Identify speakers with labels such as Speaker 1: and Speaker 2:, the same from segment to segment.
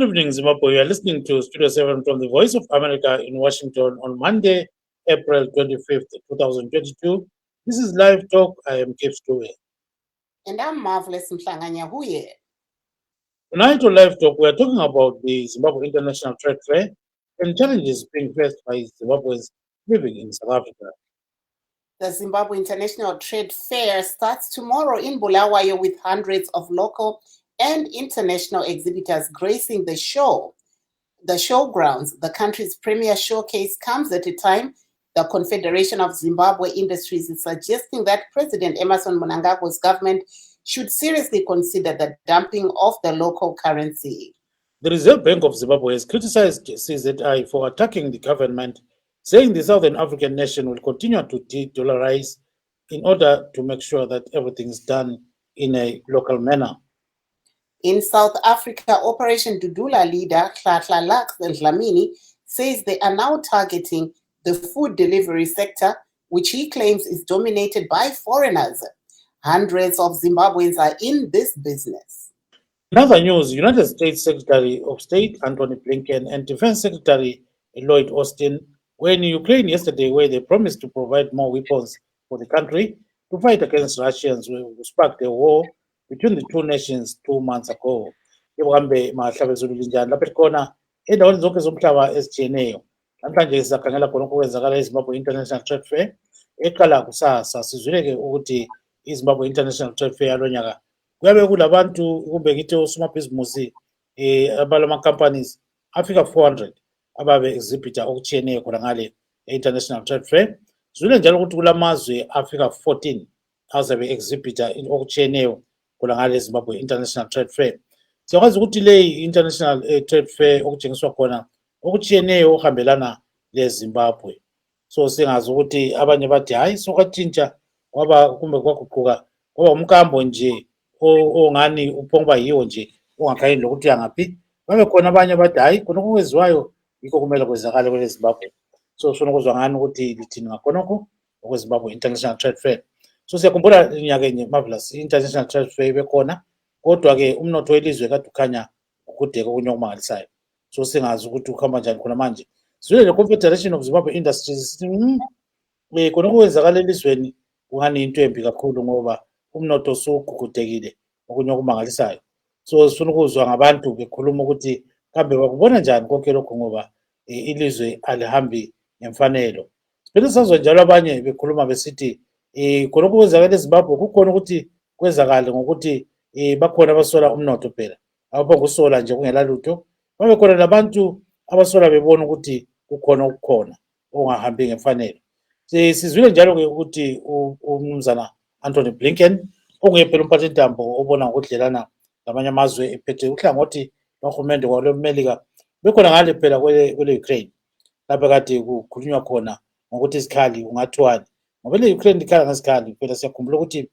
Speaker 1: Good evening, Zimbabwe. You are listening to Studio 7 from the Voice of America in Washington on Monday, April 25th, 2022. This is Live Talk. I am Khethiwe.
Speaker 2: And I'm Marvelous Nhlanhla Moses.
Speaker 1: Tonight on Live Talk, we are talking about the Zimbabwe International Trade Fair and challenges being faced by Zimbabweans living in South Africa.
Speaker 2: The Zimbabwe International Trade Fair starts tomorrow in Bulawayo with hundreds of local and international exhibitors gracing the show. The showgrounds, the country's premier showcase, comes at a time the Confederation of Zimbabwe Industries is suggesting that President Emmerson Mnangagwa's government should seriously consider the dumping of the local currency.
Speaker 1: The Reserve Bank of Zimbabwe has criticized CZI for attacking the government, saying the Southern African nation will continue to de-dollarize in order to make sure that everything is done in a local manner.
Speaker 2: In South Africa, Operation Dudula leader Nhlanhla Moses Ncube says they are now targeting the food delivery sector, which he claims is dominated by foreigners. Hundreds of Zimbabweans are in this business.
Speaker 1: In other news, United States Secretary of State Antony Blinken and Defense Secretary Lloyd Austin were in Ukraine yesterday, where they promised to provide more weapons for the country to fight against Russians who sparked a war between the two nations 2 months ago. Namhlanje sizakhangela khona okwenzakala eZimbabwe International Trade Fair eqala kusasa. Sizwileke ukuthi iZimbabwe International Trade Fair yalonyaka kuyabe kulabantu kumbe ngithi osomabhizimusi abalama companies afika 400 ababe exhibitor okutshiyeneyo khona ngale International Trade Fair. Sizwile njalo ukuthi kulamazwe afika 14 azabe exhibitor okutshiyeneyo khona ngale Zimbabwe International Trade Fair. Siyakwazi ukuthi le International Trade Fair okutshengiswa khona okutshiyeneyo ohambelana leZimbabwe. So singazi ukuthi abanye bathi hayi sokwatshintsha kwaba kumbe kwaguquka kwaba umkambo nje ongani uphongwa yiwo nje ongakhanyi lokuthi yangaphi. Babe khona abanye bathi hayi khona okwenziwayo yikho kumele kwenzakale kweZimbabwe. So sifuna ukuzwa ngani ukuthi lithini ngakhonokho okweZimbabwe International Trade Fair. So siyakhumbula inyaka enye Marvelous International Trade Fair bekhona, kodwa ke umnotho welizwe kade ukhanya ukudeka okunye okumangalisayo. So singazi ukuthi ukuhamba njani khona manje. Sizwile le Confederation of Zimbabwe Industries khona okwenzakala elizweni kungani into embi kakhulu ngoba umnotho usugugudekile okunye okumangalisayo. So sifuna ukuzwa ngabantu bekhuluma ukuthi kambe bakubona njani konke lokho ngoba ilizwe alihambi ngemfanelo. Siphinde sazwe njalo abanye bekhuluma besithi khona okwenzakala eZimbabwe kukhona ukuthi kwenzakale ngokuthi bakhona abasola umnotho phela. Abaphongusola nje kungela lutho. Babe khona labantu abasola bebona ukuthi kukhona okukhona ongahambi ngemfanelo. Sizwile njalo ke ukuthi umnumzana Antony Blinken onguye phela umphathintambo obona ngokudlelana ngamanye amazwe ephethe uhlangothi lwahulumende kwaleMelika bekhona ngale phela kwele Ukraine lapha kade kukhulunywa khona ngokuthi isikhali ungathiwani ngoba le Ukraine likhala ngesikhali phela. Siyakhumbula ukuthi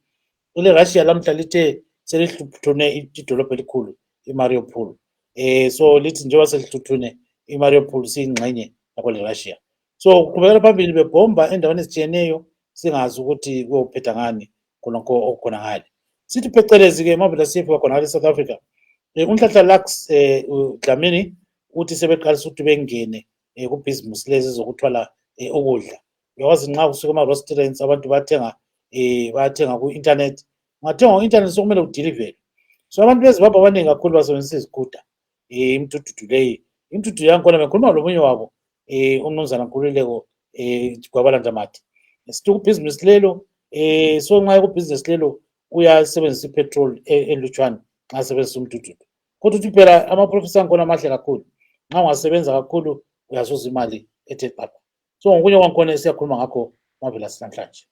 Speaker 1: ile Russia lamhla lithe selihluthune idolobha elikhulu iMariupol. So lithi njengoba selihluthune iMariupol siyingxenye yakwele Russia. So qhubekela phambili bebhomba endaweni ezitshiyeneyo singazi ukuthi kuyophetha ngani khonokho okukhona ngale. Sithi phecelezi ke mabela sifa khona ngale South Africa. Unhlanhla Dlamini uthi sebeqalisa ukuthi bengene kubusiness lezi zokuthwala ukudla. Uyawazi nxa kusuka ama-restaurants abantu bathenga ku-internet. Ungathenga ku-internet sokumele udeliver. So abantu beZimbabwe abaningi kakhulu basebenzisa iziguda imdududu leyi. Imdududu yankhona bekhuluma lomunye wabo umnumzana Nkululeko Gwabalanda Mati. Sithi kubhizinisi lelo so nxa kubhizinisi lelo uyasebenzisa ipetrol elutshwana nxa sebenzisa umdududu. Kodwa uthi phela amaprofesa ankhona amahle kakhulu. Nxa ungasebenza kakhulu uyazuza imali ethe xapha. So ngokunye kwankhona siyakhuluma ngakho Marvelous namhlanje.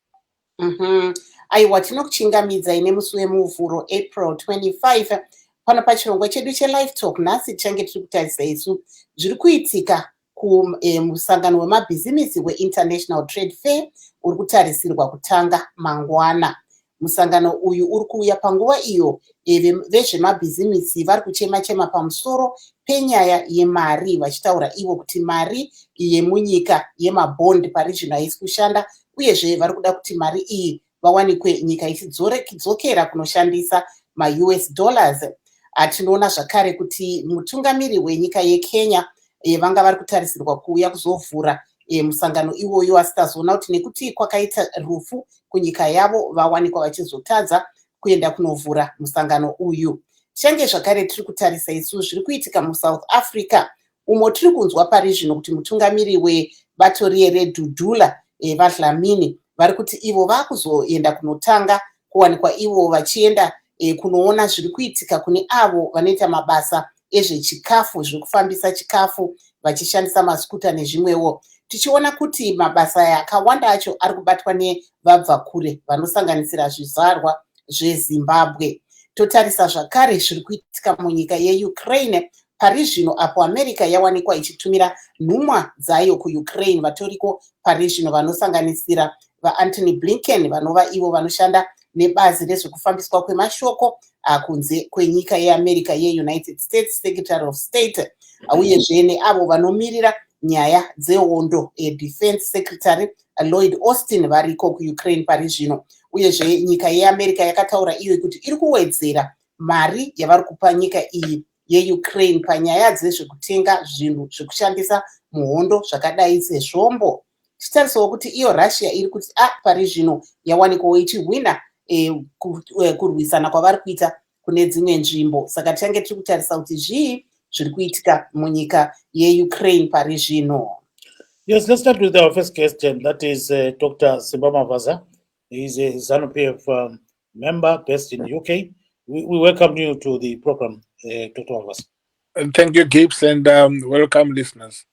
Speaker 2: Aiwa tinokuchingamidza ine musi wemuvhuro April 25 pano pachirongwa chedu cheLive Talk. Nhasi tichange tiri kutarisa isu zviri kuitika kumusangano wemabhizimisi weInternational Trade Fair uri kutarisirwa kutanga mangwana. Musangano uyu uri kuuya panguva iyo vezvemabhizimisi vari kuchema pamusoro penyaya yemari, vachitaura ivo kuti mari yemunyika yemabhondi paregional haisi kushanda, uyezve vari kuda kuti mari iyi vawanikwe nyika ichidzokera kunoshandisa maUS dollars. Tinoona zvakare kuti mutungamiri wenyika yeKenya vanga vari kutarisirwa kuuya kuzovhura musangano iwoyo, asi tazoona kuti nekuti kwakaita rufu kunyika yavo vawanikwa vachizotadza kuenda kunovhura musangano uyu. Tichange zvakare tiri kutarisa isu zviri kuitika muSouth Africa, umo tiri kunzwa pari zvino kuti mutungamiri webato riye reDudula vaDlamini vari kuti ivo vakuzoenda kunotanga kuwanikwa ivo vachienda kunoona zviri kuitika kune avo vanoita mabasa ezvechikafu, zviri kufambisa chikafu vachishandisa masikuta nezvimwewo. Tichiona kuti mabasa aya akawanda acho ari kubatwa nevabvakure vanosanganisira zvizvarwa zveZimbabwe. Totarisa zvakare zviri kuitika munyika yeUkraine pari zvino apo America yawanikwa ichitumira nhumwa dzayo kuUkraine, vatoriko pari zvino vanosanganisira vaAntony Blinken vanova ivo vanoshanda nebazi rezvekufambiswa kwemashoko kunze kwenyika yeAmerica yeUnited States Secretary of State, uyezve neavo vanomirira nyaya dzehondo Defense Secretary Lloyd Austin variko kuUkraine pari zvino. Uyezve nyika yeAmerica yakataura iyo kuti iri kuwedzera mari yavari kupa nyika iyi yeUkraine panyaya dzezvekutenga zvinhu zvekushandisa muhondo zvakadai sezvombo. Tichitarisawo kuti iyo Russia iri kuti pari zvino yawanikwawo ichihwina kurwisana kwavari kuita kune dzimwe nzvimbo. Saka tichange tiri kutarisa kuti zvii zviri kuitika munyika yeUkraine pari zvino.
Speaker 1: Yes, let's start with our first guest, and that is Dr. Simba Mavaza. He is a Zanu PF member based in the UK. We welcome you to the program, Dr. Mavaza.
Speaker 3: Thank you, Gibbs, and welcome, listeners.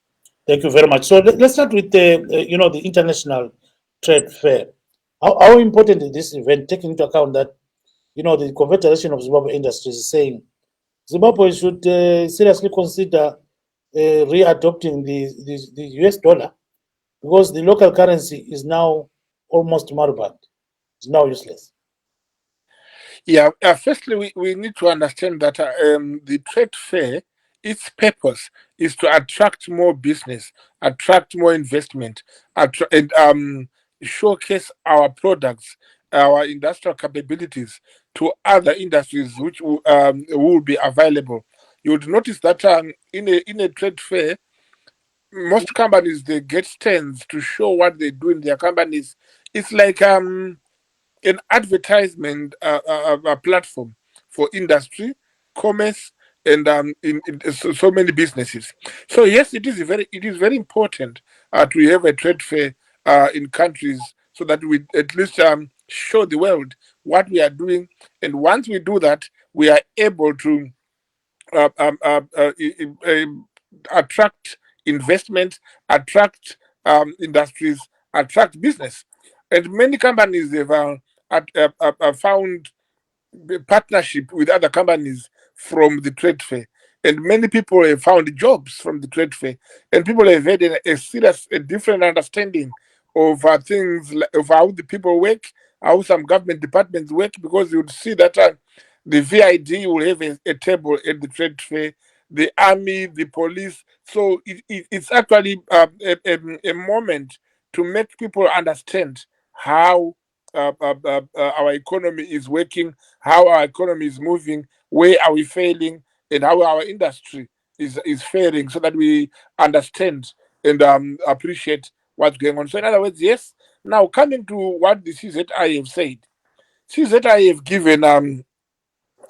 Speaker 1: Thank you very much. So let's start with the International Trade Fair. How important is this event, taking into account that the Confederation of Zimbabwe Industries is saying Zimbabwe should seriously consider readopting the US dollar, because the local currency is now almost moribund. It's now useless.
Speaker 3: Yeah, firstly, we need to understand that the trade fair, its purpose is to attract more business, attract more investment, and showcase our products, our industrial capabilities to other industries which will be available. You would notice that in a trade fair, most companies, they get stands to show what they do in their companies. It's like an advertisement platform for industry, commerce, and in so many businesses. So yes, it is very important to have a trade fair in countries, so that we at least show the world what we are doing. And once we do that, we are able to attract investment, attract industries, attract business. And many companies have found partnership with other companies from the trade fair. And many people have found jobs from the trade fair. And people have had a different understanding of things, of how the people work, how some government departments work, because you would see that the VID will have a table at the trade fair, the army, the police. So it's actually a moment to make people understand how our economy is working, how our economy is moving, where are we failing, and how our industry is failing, so that we understand and appreciate what's going on. So in other words, yes, now coming to what the CZI have said, CZI have given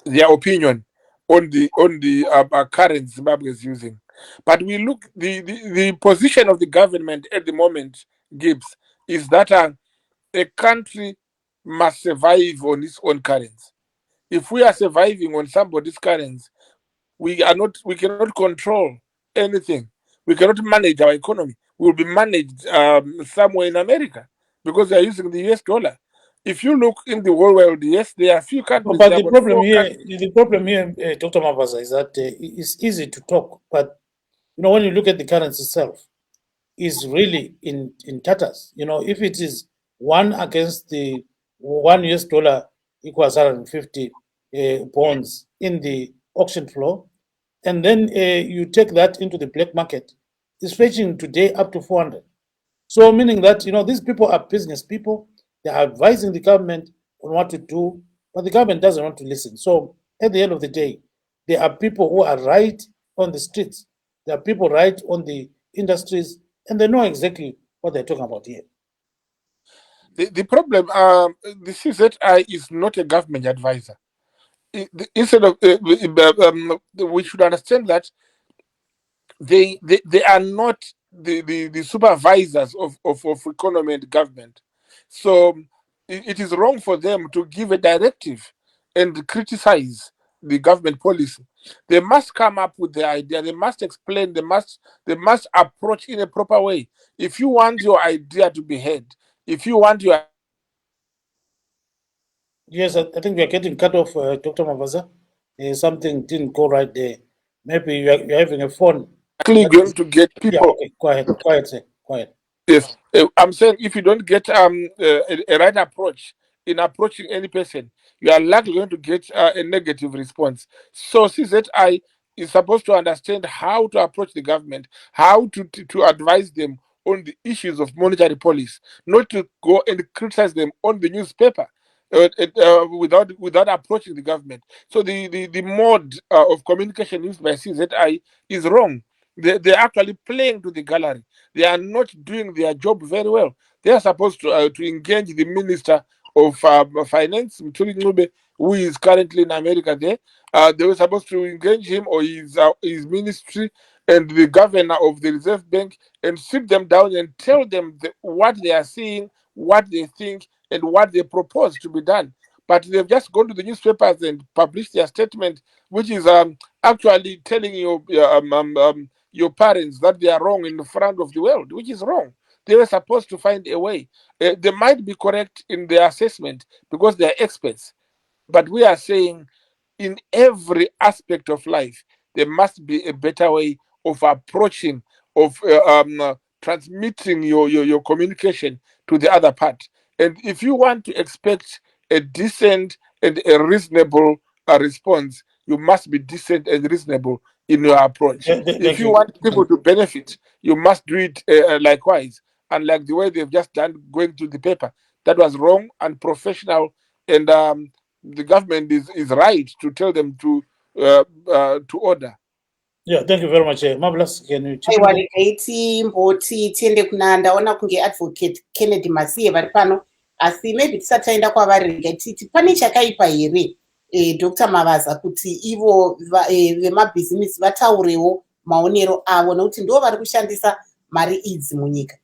Speaker 3: their opinion on the current Zimbabwe is using. But we look, the position of the government at the moment, Gibbs, is that a country must survive on its own currency. If we are surviving on somebody's currency, we cannot control anything. We cannot manage our economy. We will be managed somewhere in America, because they are using the US dollar. If you look in the whole world, yes, there are a few countries.
Speaker 1: But the problem here, Dr. Mavaza, is that it's easy to talk, but when you look at the currency itself, is really in tatters. If it is 1 against the 1 US dollar equals 150 bonds in the auction floor, and then you take that into the black market, it's fetching today up to 400. So meaning that these people are business people. They are advising the government on what to do, but the government doesn't want to listen. So at the end of the day, There are people who are right on the streets. There are people right on the industries, and they know exactly what they're talking about here.
Speaker 3: The problem, the CZI is not a government advisor. Instead of, we should understand that they are not the supervisors of economy and government. So it is wrong for them to give a directive and criticize the government policy. They must come up with the idea, they must explain, they must approach in a proper way. If you want your idea to be heard, if you want your
Speaker 1: Yes, I think we are getting cut off, Dr. Mavaza. Something didn't go right there. Maybe you're having a phone.
Speaker 3: actually going to get
Speaker 1: Yeah,
Speaker 3: people.
Speaker 1: okay, quiet, sir, quiet.
Speaker 3: Yes, I'm saying if you don't get a right approach in approaching any person, you are likely going to get a negative response. So CZI is supposed to understand how to approach the government, how to advise them on the issues of monetary policy, not to go and criticize them on the newspaper without approaching the government. So the mode of communication used by CZI is wrong. They're actually playing to the gallery. They are not doing their job very well. They are supposed to engage the Minister of Finance, Mthuli Ncube, who is currently in America there. They were supposed to engage him or his ministry and the governor of the Reserve Bank and sit them down and tell them what they are seeing, what they think, and what they propose to be done. But they've just gone to the newspapers and published their statement, which is actually telling you your parents that they are wrong in front of the world, which is wrong. They were supposed to find a way. They might be correct in their assessment because they are experts, but we are saying in every aspect of life, there must be a better way of approaching, of transmitting your communication to the other part. And if you want to expect a decent and a reasonable response, you must be decent and reasonable in your approach. If you want people to benefit, you must do it likewise. Unlike the way they've just done going to the paper, that was wrong and unprofessional, and the government is right to tell them to order.
Speaker 1: Yeah, thank you very much. Marvelous. Can you chip in
Speaker 2: aiwa
Speaker 1: there?
Speaker 2: regai timboti tiende kuna ndaona kunge advocate Kennedy Masiye vari pano, asi maybe tisati taenda kwavari regai titi pane chakaipa here Dr. Mavaza kuti ivo vemabhizimisi vataurewo maonero avo nokuti ndo vari kushandisa mari idzi munyika.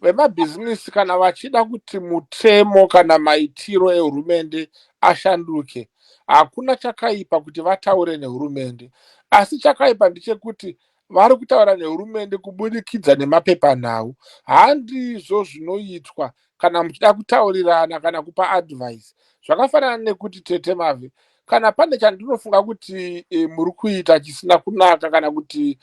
Speaker 3: Vemabhizinisi kana vachida kuti mutemo kana maitiro ehurumende ashanduke, hakuna chakaipa kuti vataure nehurumende, asi chakaipa ndechekuti vari kutaura nehurumende kubudikidza nemapepanhau. Handizvo zvinoitwa kana muchida kutaurirana kana kupa advice. Zvakafanana nekuti Tete Mavhe, kana pane chandinofunga kuti muri kuita chisina kunaka kana kuti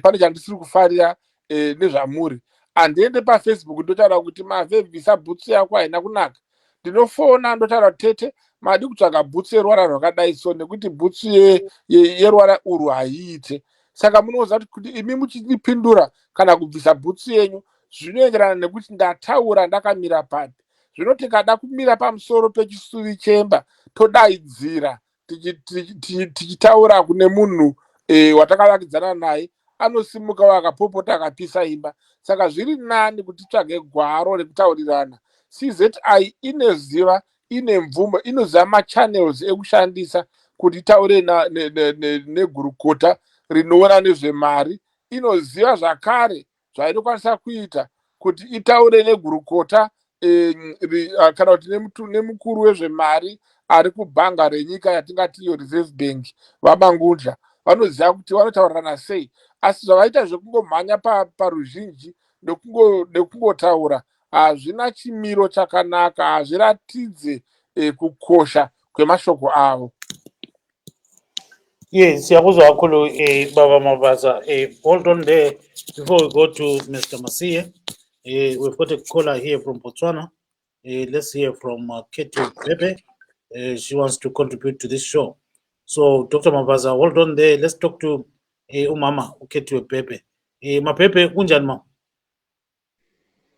Speaker 3: pane chandisiri kufarira nezvamuri, handiende paFacebook ndotaura kuti Mavhe bvisa bhutsu yako haina kunaka. Ndinofona ndotaura Tete, madi kutsvaga bhutsu yeruvara rwakadai so, nekuti bhutsu yeruvara urwu haiite. Saka munoziva kuti imi muchindipindura kana kubvisa bhutsu yenyu zvinoenderana nekuti ndataura ndakamira papi. Zvinoti kada kumira pamusoro pechisuri chemba todaidzira tichitaura kune munhu watakavakidzana naye, anosimuka akapopota akapisa imba. Saka zviri nani kuti tsvage gwaro rekutaurirana. CZI ineziva, ine mvumo, inoziva machannels ekushandisa kuti itaure negurukota rinoona nezvemari. Inoziva zvakare zvainokwanisa kuita kuti itaure negurukota kana kuti nemukuru wezvemari ari kubhanga renyika yatingati iyo Reserve Bank, vamangudla. Vanoziva kuti vanotaurirana sei, asi zvavaita zvekungomhanya paruzhinji nekungotaura hazvina chimiro chakanaka, hazviratidze kukosha kwemashoko avo.
Speaker 1: Yes, siyakuzwa kakhulu Baba Mavaza. Hold on there before we go to Mr. Masiye. We've got a caller here from Botswana. Let's hear from Khethiwe Bhebhe. She wants to contribute to this show. So, Dr. Mavaza, hold on there. Let's talk to umama Khethiwe Bhebhe. Mabhebhe kunjani ma?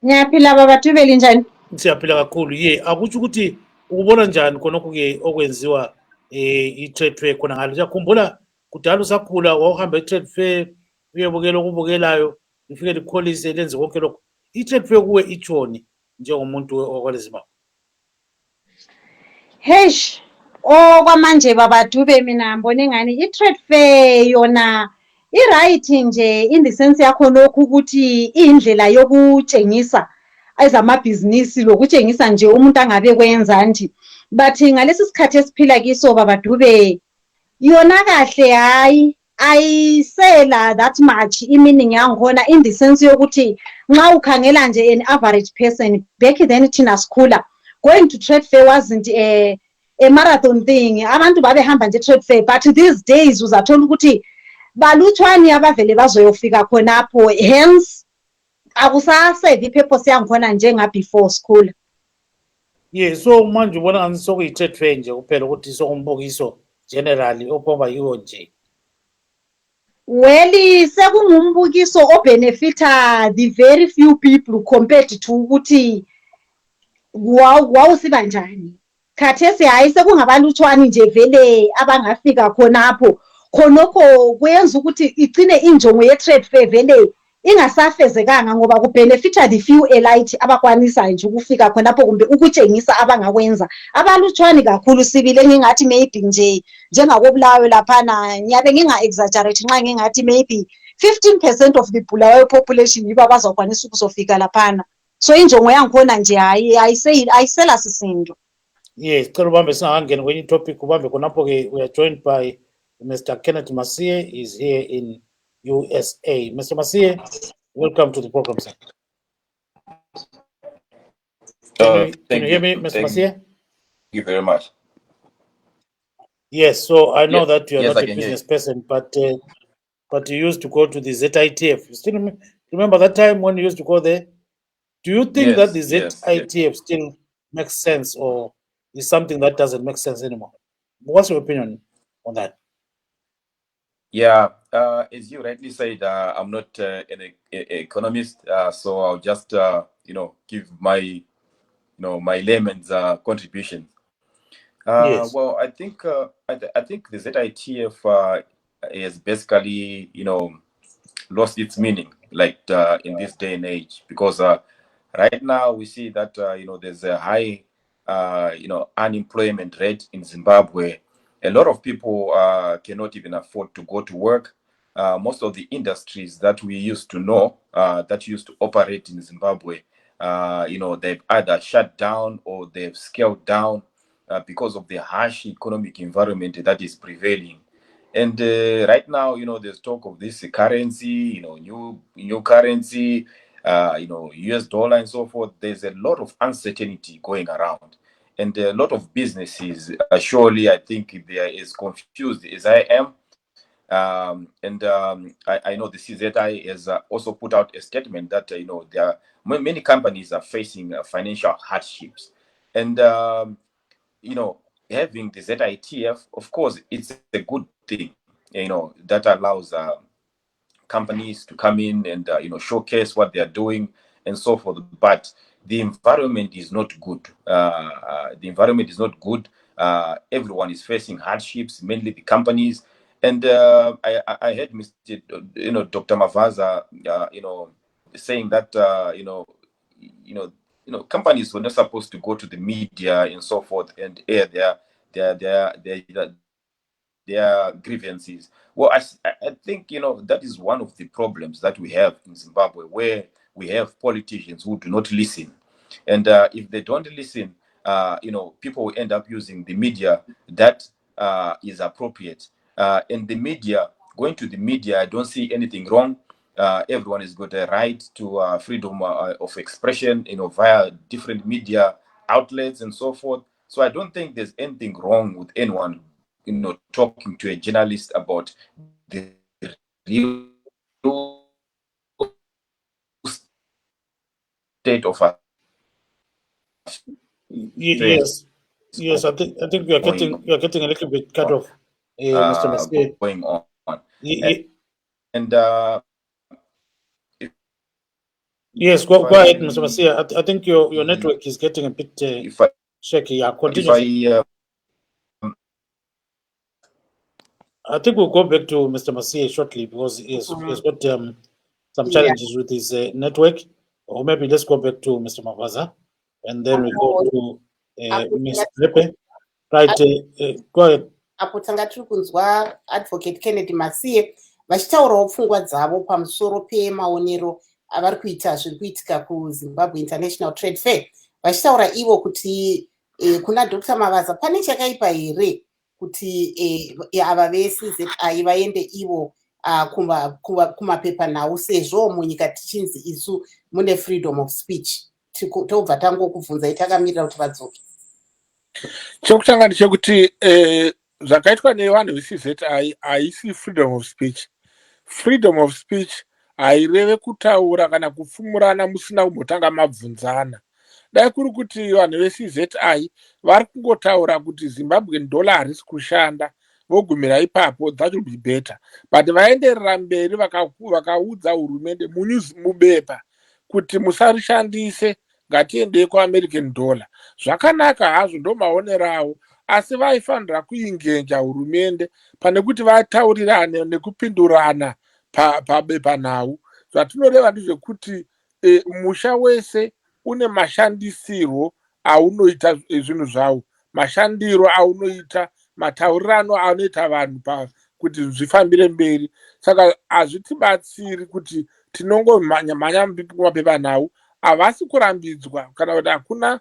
Speaker 4: Ngiyaphila baba, tuveli njani?
Speaker 1: Siyaphila kakhulu. Akutsho ukuthi ukubona njani khonokho ke okwenziwa i-trade fair khona ngalo. Uyakhumbula kudala usakhula wawuhamba i-trade fair uyebukela okubukelayo ufike likholise lenze konke lokho. I-trade fair kuwe itshoni njengomuntu wakwale Zimbabwe?
Speaker 4: Hesh, okwamanje babadube mina mbone ngani i-trade fair yona i-right nje in the sense yakho lokhu ukuthi indlela yokutshengisa ezamabhizinisi lokutshengisa nje umuntu angabe kwenza nje. But ngalesi sikhathi esiphila kiso babadube yona kahle hayi ayisela that much i-meaning yangikhona in the sense yokuthi nxa ukhangela nje an average person back then thina sikhula going to trade fair wasn't a marathon thing. Abantu babehamba nje trade fair, but these days uzathola ukuthi balutshwani abavele bazoyofika khonapho, hence akusasevi ipurpose yangikhona njenga before school.
Speaker 1: Yeah, so manje ubona ngani sokuyi-trade fair nje kuphela ukuthi sokumbukiso generally opomba yiwo nje?
Speaker 4: Well, sekungumbukiso obenefita the very few people compared to ukuthi wawusiba njani. Khathesi hayi sekungabalutshwani nje vele abangafika khonapho. Khonokho kwenza ukuthi igcine injongo ye-trade fair vele ingasafezekanga ngoba kubenefita the few elite abakwanisayo nje ukufika khonapho kumbe ukutshengisa abangakwenza. Abalutshwani kakhulu sibile ngingathi maybe nje njengakobulawayo laphana ngiyabe nginga-exaggerate nxa ngingathi maybe 15% of the Bulawayo population yibo abazakwanisa ukuzofika laphana. So injongo yangikhona nje hayi ayisela sisindo.
Speaker 1: Yes, cela ubambe singangeni kwenye topic ubambe khonapho ke we are joined by Mr. Kenneth Masiye is here in USA. Mr. Masiye, welcome to the program, sir. Can you hear me, Mr. Masiye?
Speaker 5: Thank you very much.
Speaker 1: Yes, so I know that you are
Speaker 5: yes,
Speaker 1: not
Speaker 5: I
Speaker 1: a
Speaker 5: can
Speaker 1: business person, but you used to go to the ZITF. You still remember that time when you used to go there? Do you think that the ZITF still makes sense, or is something that doesn't make sense anymore? What's your opinion on that?
Speaker 5: Yeah, as you rightly said, I'm not an economist, so I'll just give my my layman's contribution.
Speaker 1: Yes.
Speaker 5: Well, I think I think the ZITF is basically lost its meaning, like in this day and age, because right now we see that there's a high unemployment rate in Zimbabwe. A lot of people cannot even afford to go to work. Most of the industries that we used to know that used to operate in Zimbabwe, they've either shut down or they've scaled down because of the harsh economic environment that is prevailing. And right now, there's talk of this currency, new currency, US dollar and so forth. There's a lot of uncertainty going around. And a lot of businesses, surely, I think they are as confused as I am. I know the CZI has also put out a statement that, there are many companies are facing financial hardships. And, having the ZITF, of course, it's a good thing, that allows companies to come in and, showcase what they are doing and so forth. But the environment is not good. The environment is not good. Everyone is facing hardships, mainly the companies. And I heard Mr. Dr. Mavaza, saying that, companies were not supposed to go to the media and so forth and air their grievances. Well, I think that is one of the problems that we have in Zimbabwe, where we have politicians who do not listen, and if they don't listen, people will end up using the media that is appropriate. And the media, going to the media, I don't see anything wrong. Everyone has got a right to freedom of expression, via different media outlets and so forth. So I don't think there's anything wrong with anyone, talking to a journalist about the real state of affairs.
Speaker 1: Yes. I think you're getting a little bit cut off, Mr. Masiye.
Speaker 5: Going on. And
Speaker 1: yes, go ahead, Mr. Masiye. I think your network is getting a bit shaky. Yeah, continue. I think we'll go back to Mr. Masiye shortly because he's got some challenges with his network. Or maybe let's go back to Mr. Mavaza and then we go to Ms. Bhebhe. Right, go ahead.
Speaker 2: Apo tanga tiri kunzwa Advocate Kennedy Masiye vachitaurawo pfungwa dzavo pamusoro pemaonero avari kuita zviri kuitika kuZimbabwe International Trade Fair. Vachitaura ivo kuti kuna Dr. Mavaza pane chakaipa here kuti ava veCZI vaende ivo kumapepanhau sezvo munyika tichinzi isu mune freedom of speech. Tobva tangokubvunzai takamirira kuti vadzoke.
Speaker 3: Chokutanga ndechekuti zvakaitwa nevanhu veCZI haisi freedom of speech. Freedom of speech haireve kutaura kana kupfumurana musina kumbotanga mabvunzana. Dai kuri kuti vanhu veCZI vari kungotaura kuti Zimbabwean dollar harisi kushanda vogumira ipapo, that will be better. But vaenderera mberi vakaudza hurumende mubepa kuti musarishandise, ngatiendei kuAmerican dollar. Zvakanaka hazvo, ndo maonero avo, asi vaifanira kuingenja hurumende pane kuti vataurirane nekupindurana pabepanhau. Zvatinoreva ndezvekuti musha wese une mashandisirwo aunoita zvinhu zvawo, mashandiro aunoita, mataurirano anoita vanhu kuti zvifambire mberi. Saka hazvitibatsiri kuti tinongomhanya kumapepanhau, havasi kurambidzwa kana kuti hakuna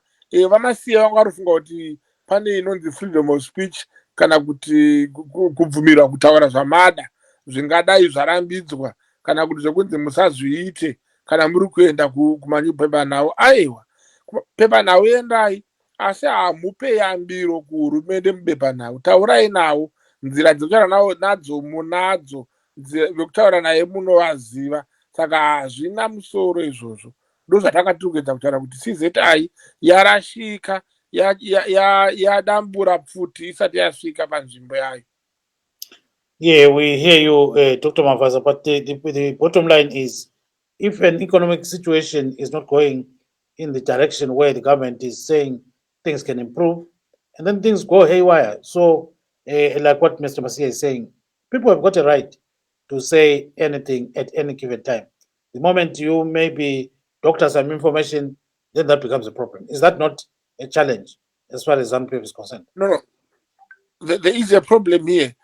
Speaker 3: vaMasiye vangarofunga kuti pane inonzi freedom of speech kana kuti kubvumirwa kutaura zvamada zvingadai zvarambidzwa kana kuti zvekunzi musazviite kana muri kuenda kumapepanhau. Aiwa, pepanhau endai, asi hamupe yambiro kuhurumende mubepanhau. Taurai navo, nzira dzekutaura nadzo munadzo, vekutaura naye munovaziva. Saka hazvina musoro izvozvo. Ndozvatakatiri kuedza kutaura kuti CZI yarashika, yadambura pfuti isati yasvika panzvimbo yayo.
Speaker 1: Yeah, we hear you, Dr. Mavaza, but the bottom line is, if an economic situation is not going in the direction where the government is saying things can improve, and then things go haywire. So, like what Mr. Masiye is saying, people have got a right to say anything at any given time. The moment you maybe doctor some information, then that becomes a problem. Is that not a challenge as far as Zanu PF is concerned?
Speaker 3: No. There is a problem here.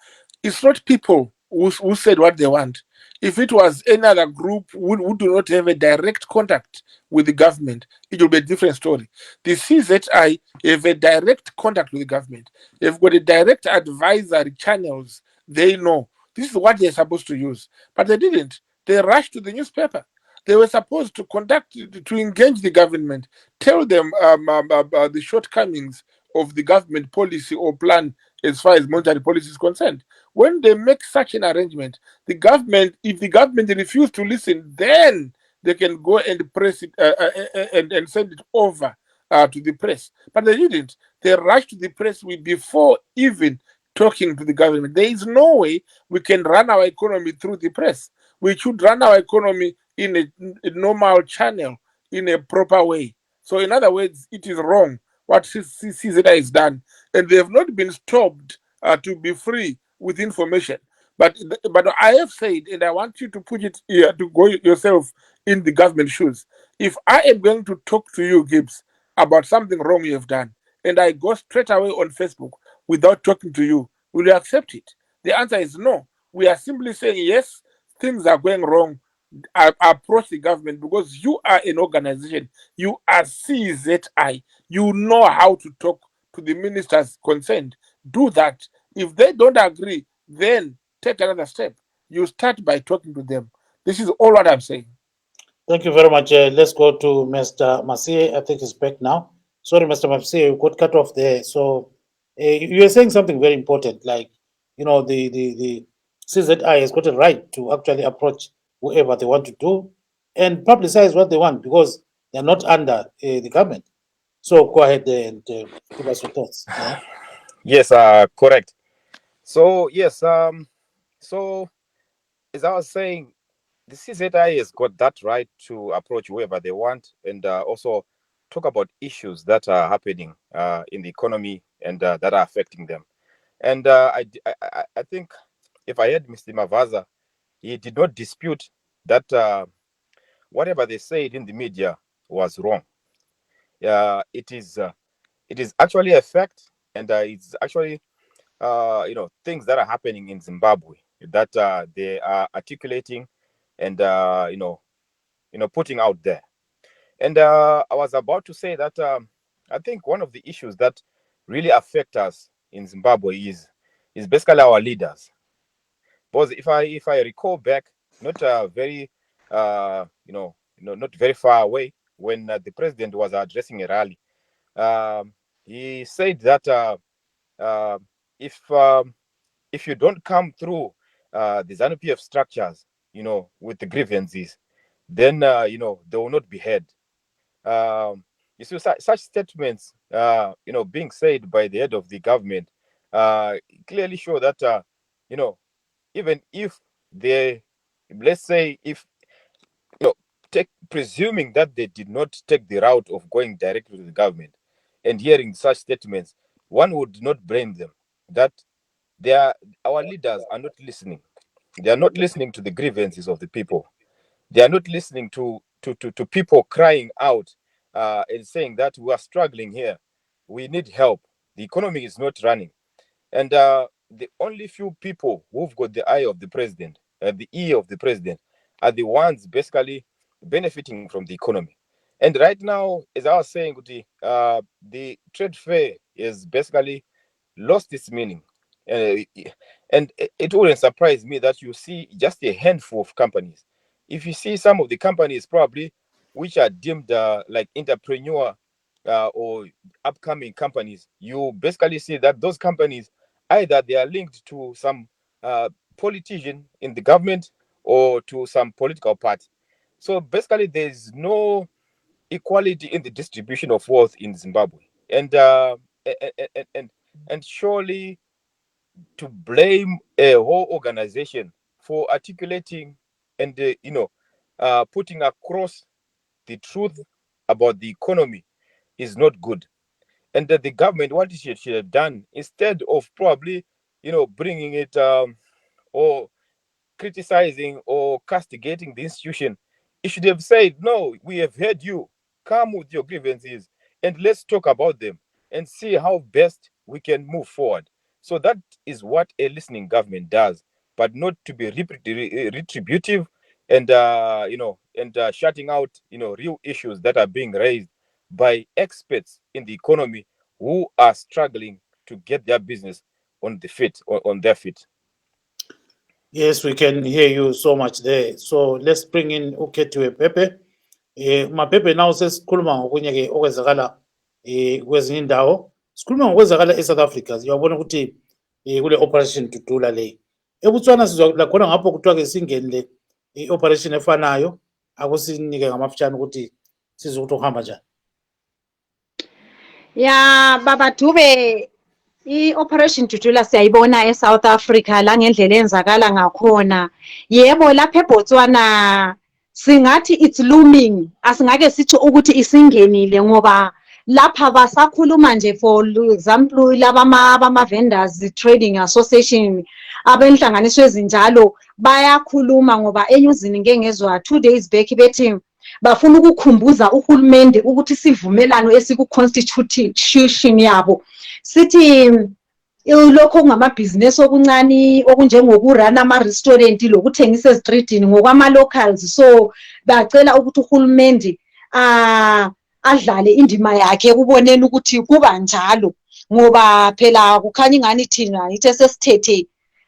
Speaker 3: It's not people who said what they want. If it was any other group who do not have a direct contact with the government, it will be a different story. The CZI have a direct contact with the government. They've got a direct advisory channels. They know this is what they're supposed to use, but they didn't. They rushed to the newspaper. They were supposed to engage the government, tell them the shortcomings of the government policy or plan as far as monetary policy is concerned. When they make such an arrangement, if the government refuse to listen, then they can go and press it and send it over to the press. But they didn't. They rushed to the press before even talking to the government. There is no way we can run our economy through the press. We should run our economy in a normal channel, in a proper way. So in other words, it is wrong what CZI has done, and they have not been stopped to be free with information. But I have said, and I want you to put it here, to go yourself in the government shoes. If I am going to talk to you, Gibbs, about something wrong you have done, and I go straight away on Facebook without talking to you, will you accept it? The answer is no. We are simply saying, yes, things are going wrong. I approach the government because you are an organization. You are CZI. You know how to talk to the ministers concerned. Do that. If they don't agree, then take another step. You start by talking to them. This is all what I'm saying.
Speaker 1: Thank you very much. Let's go to Mr. Masiye. I think he's back now. Sorry, Mr. Masiye, you got cut off there. So you were saying something very important, like, you know, the CZI has got a right to actually approach whoever they want to do and publicize what they want because they're not under the government. So go ahead and give us your thoughts. Yeah?
Speaker 5: Yes, correct. So yes, so as I was saying, the CZI has got that right to approach whoever they want and also talk about issues that are happening in the economy and that are affecting them. And I think if I heard Mr. Mavaza, he did not dispute that whatever they said in the media was wrong. It is actually a fact, and it's actually things that are happening in Zimbabwe that they are articulating and putting out there. And I was about to say that I think one of the issues that really affect us in Zimbabwe is basically our leaders. Because if I recall back, not very not very far away, when the president was addressing a rally, he said that if you don't come through the Zanu PF structures, with the grievances, then they will not be heard. You see, such statements, being said by the head of the government, clearly show that, even if they, let's say, if presuming that they did not take the route of going directly to the government and hearing such statements, one would not blame them. That our leaders are not listening. They are not listening to the grievances of the people. They are not listening to people crying out and saying that we are struggling here. We need help. The economy is not running. And the only few people who've got the eye of the president, the ear of the president, are the ones basically benefiting from the economy. And right now, as I was saying, the trade fair is basically lost its meaning. And it wouldn't surprise me that you see just a handful of companies. If you see some of the companies probably which are deemed like entrepreneur or upcoming companies, you basically see that those companies, either they are linked to some politician in the government or to some political party. So basically there's no equality in the distribution of wealth in Zimbabwe. And surely to blame a whole organization for articulating and putting across the truth about the economy is not good. And that the government, what it should have done, instead of probably bringing it or criticizing or castigating the institution, it should have said, no, we have heard you, come with your grievances and let's talk about them and see how best we can move forward. So that is what a listening government does, but not to be retributive and shutting out real issues that are being raised by experts in the economy who are struggling to get their business on their feet.
Speaker 1: Yes, we can hear you so much there. So let's bring in Khethiwe Bhebhe. Mabhebhe now sesikhuluma ngokunye ke okwenzakala kwezinye indawo. Sikhuluma ngokwenzakala eSouth Africa. Siyabona ukuthi kule Operation Dudula le. eBotswana sizwa lakhona ngapho kuthiwa ke singenile i-operation efanayo. Akusinike ngamafutshane ukuthi sizwe ukuthi uhamba njani.
Speaker 4: Ya baba Dube, i-Operation Dudula siyayibona eSouth Africa la ngendlela enzakala ngakhona. Yebo lapha eBotswana singathi it's looming, asingake sithi ukuthi isingenile ngoba lapha basakhuluma nje, for example laba vendors trading association abenhlanganiso ezinjalo bayakhuluma ngoba enyuzini ngeke ngezwa 2 days back bethi bafuna ukukhumbuza uhulumende ukuthi sivumelano esiku-constitution yabo sithi lokho kungamabhizinesi okuncane okunjengokurana ama-restaurant lokuthengisa ezitreetini ngokwama-locals. So bacela ukuthi uhulumende adlale indima yakhe ekuboneni ukuthi kuba njalo, ngoba phela kukhanya ingani thina ithe sesithethe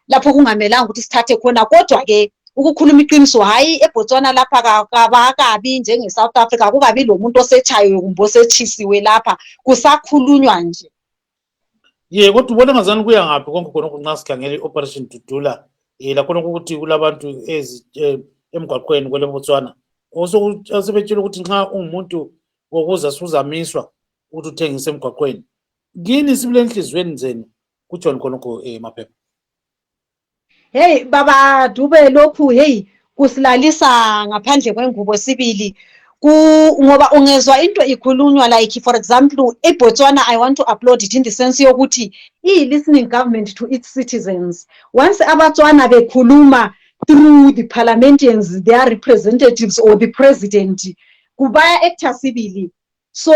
Speaker 4: lapho kungamelanga ukuthi sithathe khona. Kodwa-ke ukukhuluma iqiniso, hayi eBotswana lapha kabakabi njenge-South Africa, kukabi lo muntu osechayiwe kumbe osetshisiwe lapha, kusakhulunywa nje.
Speaker 1: Ye kodwa ubona ngazani kuya ngaphi konke khona nxa sikhangele i-Operation Dudula lakhona ukuthi kulabantu emgwaqweni kwele Botswana osebetshela ukuthi nxa ungumuntu wokuza suzamiswa ukuthi uthengise emgwaqweni. Kini sibule enhlizweni zenu kutshoni khonokho Mabhebhe?
Speaker 4: Hey baba Dube, lokhu hey kusilalisa ngaphandle kwengubo sibili. ngoba ungezwa into ikhulunywa like for example eBotswana I want to upload it in the sense yokuthi listening government to its citizens. Once abatswana bekhuluma through the parliamentarians, their representatives or the president, kubaya actor civilly. So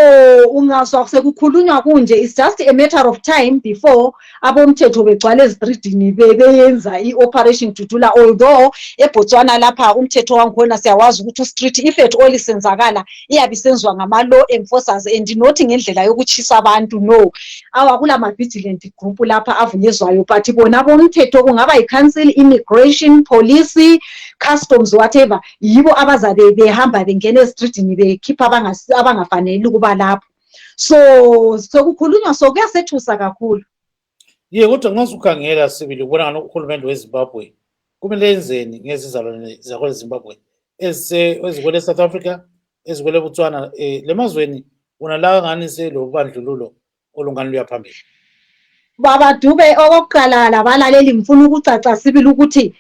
Speaker 4: ungazwa sekukhulunywa kunje, it's just a matter of time before abomthetho begcwala ezitridini beyenza i-Operation Dudula. Although eBotswana lapha umthetho wankhona siyawazi ukuthi street if at all isenzakala iyabe isenzwa ngama-law enforcers and not ngendlela yokuchisa abantu. No, awakula ma-vigilant group lapha avunyezwayo, but bona bomthetho kungaba yi-council, immigration, police, customs, whatever, yibo abazabe behamba bengena ezitridini bekhipha abangafanele ukuba lapho. So kukhulunywa kuyasethusa kakhulu.
Speaker 1: Kodwa nxa usukhangela sibili ubona ngani uhulumende weZimbabwe kumele enzeni ngezizalwane zakwele Zimbabwe ezikwele South Africa, ezikwele Botswana, lemazweni unala ngani selobandlululo olungani luya phambili.
Speaker 4: Baba Dube, okokuqala labalaleli ngifuna ukucaca sibili ukuthi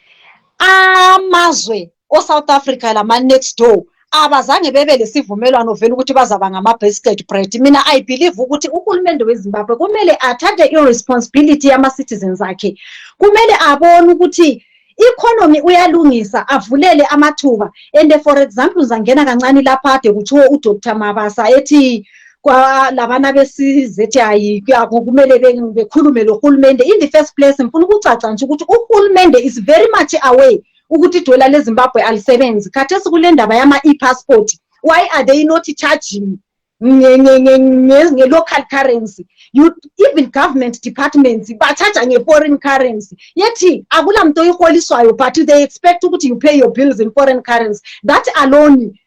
Speaker 4: amazwe South Africa lama next door abazange bebe lesivumelwano vele ukuthi bazaba ngama-basket bread. Mina I believe ukuthi uhulumende weZimbabwe kumele athathe i-responsibility yama-citizens akhe. Kumele abone ukuthi economy uyalungisa, avulele amathuba. And for example zangena kancane lapha ade kuthiwo uDr Mavaza ethi labana besi-ZITF kumele bekhulume lo hulumende. In the first place ngifuna ukucaca nje ukuthi uhulumende is very much aware ukuthi idola leZimbabwe alisebenzi. Khathesi kule ndaba yama e-passport, why are they not charging nge-local currency? Even government departments ba-charge nge-foreign currency, yethi akula muntu oyiholiswayo but they expect ukuthi you pay your bills in foreign currency. That alone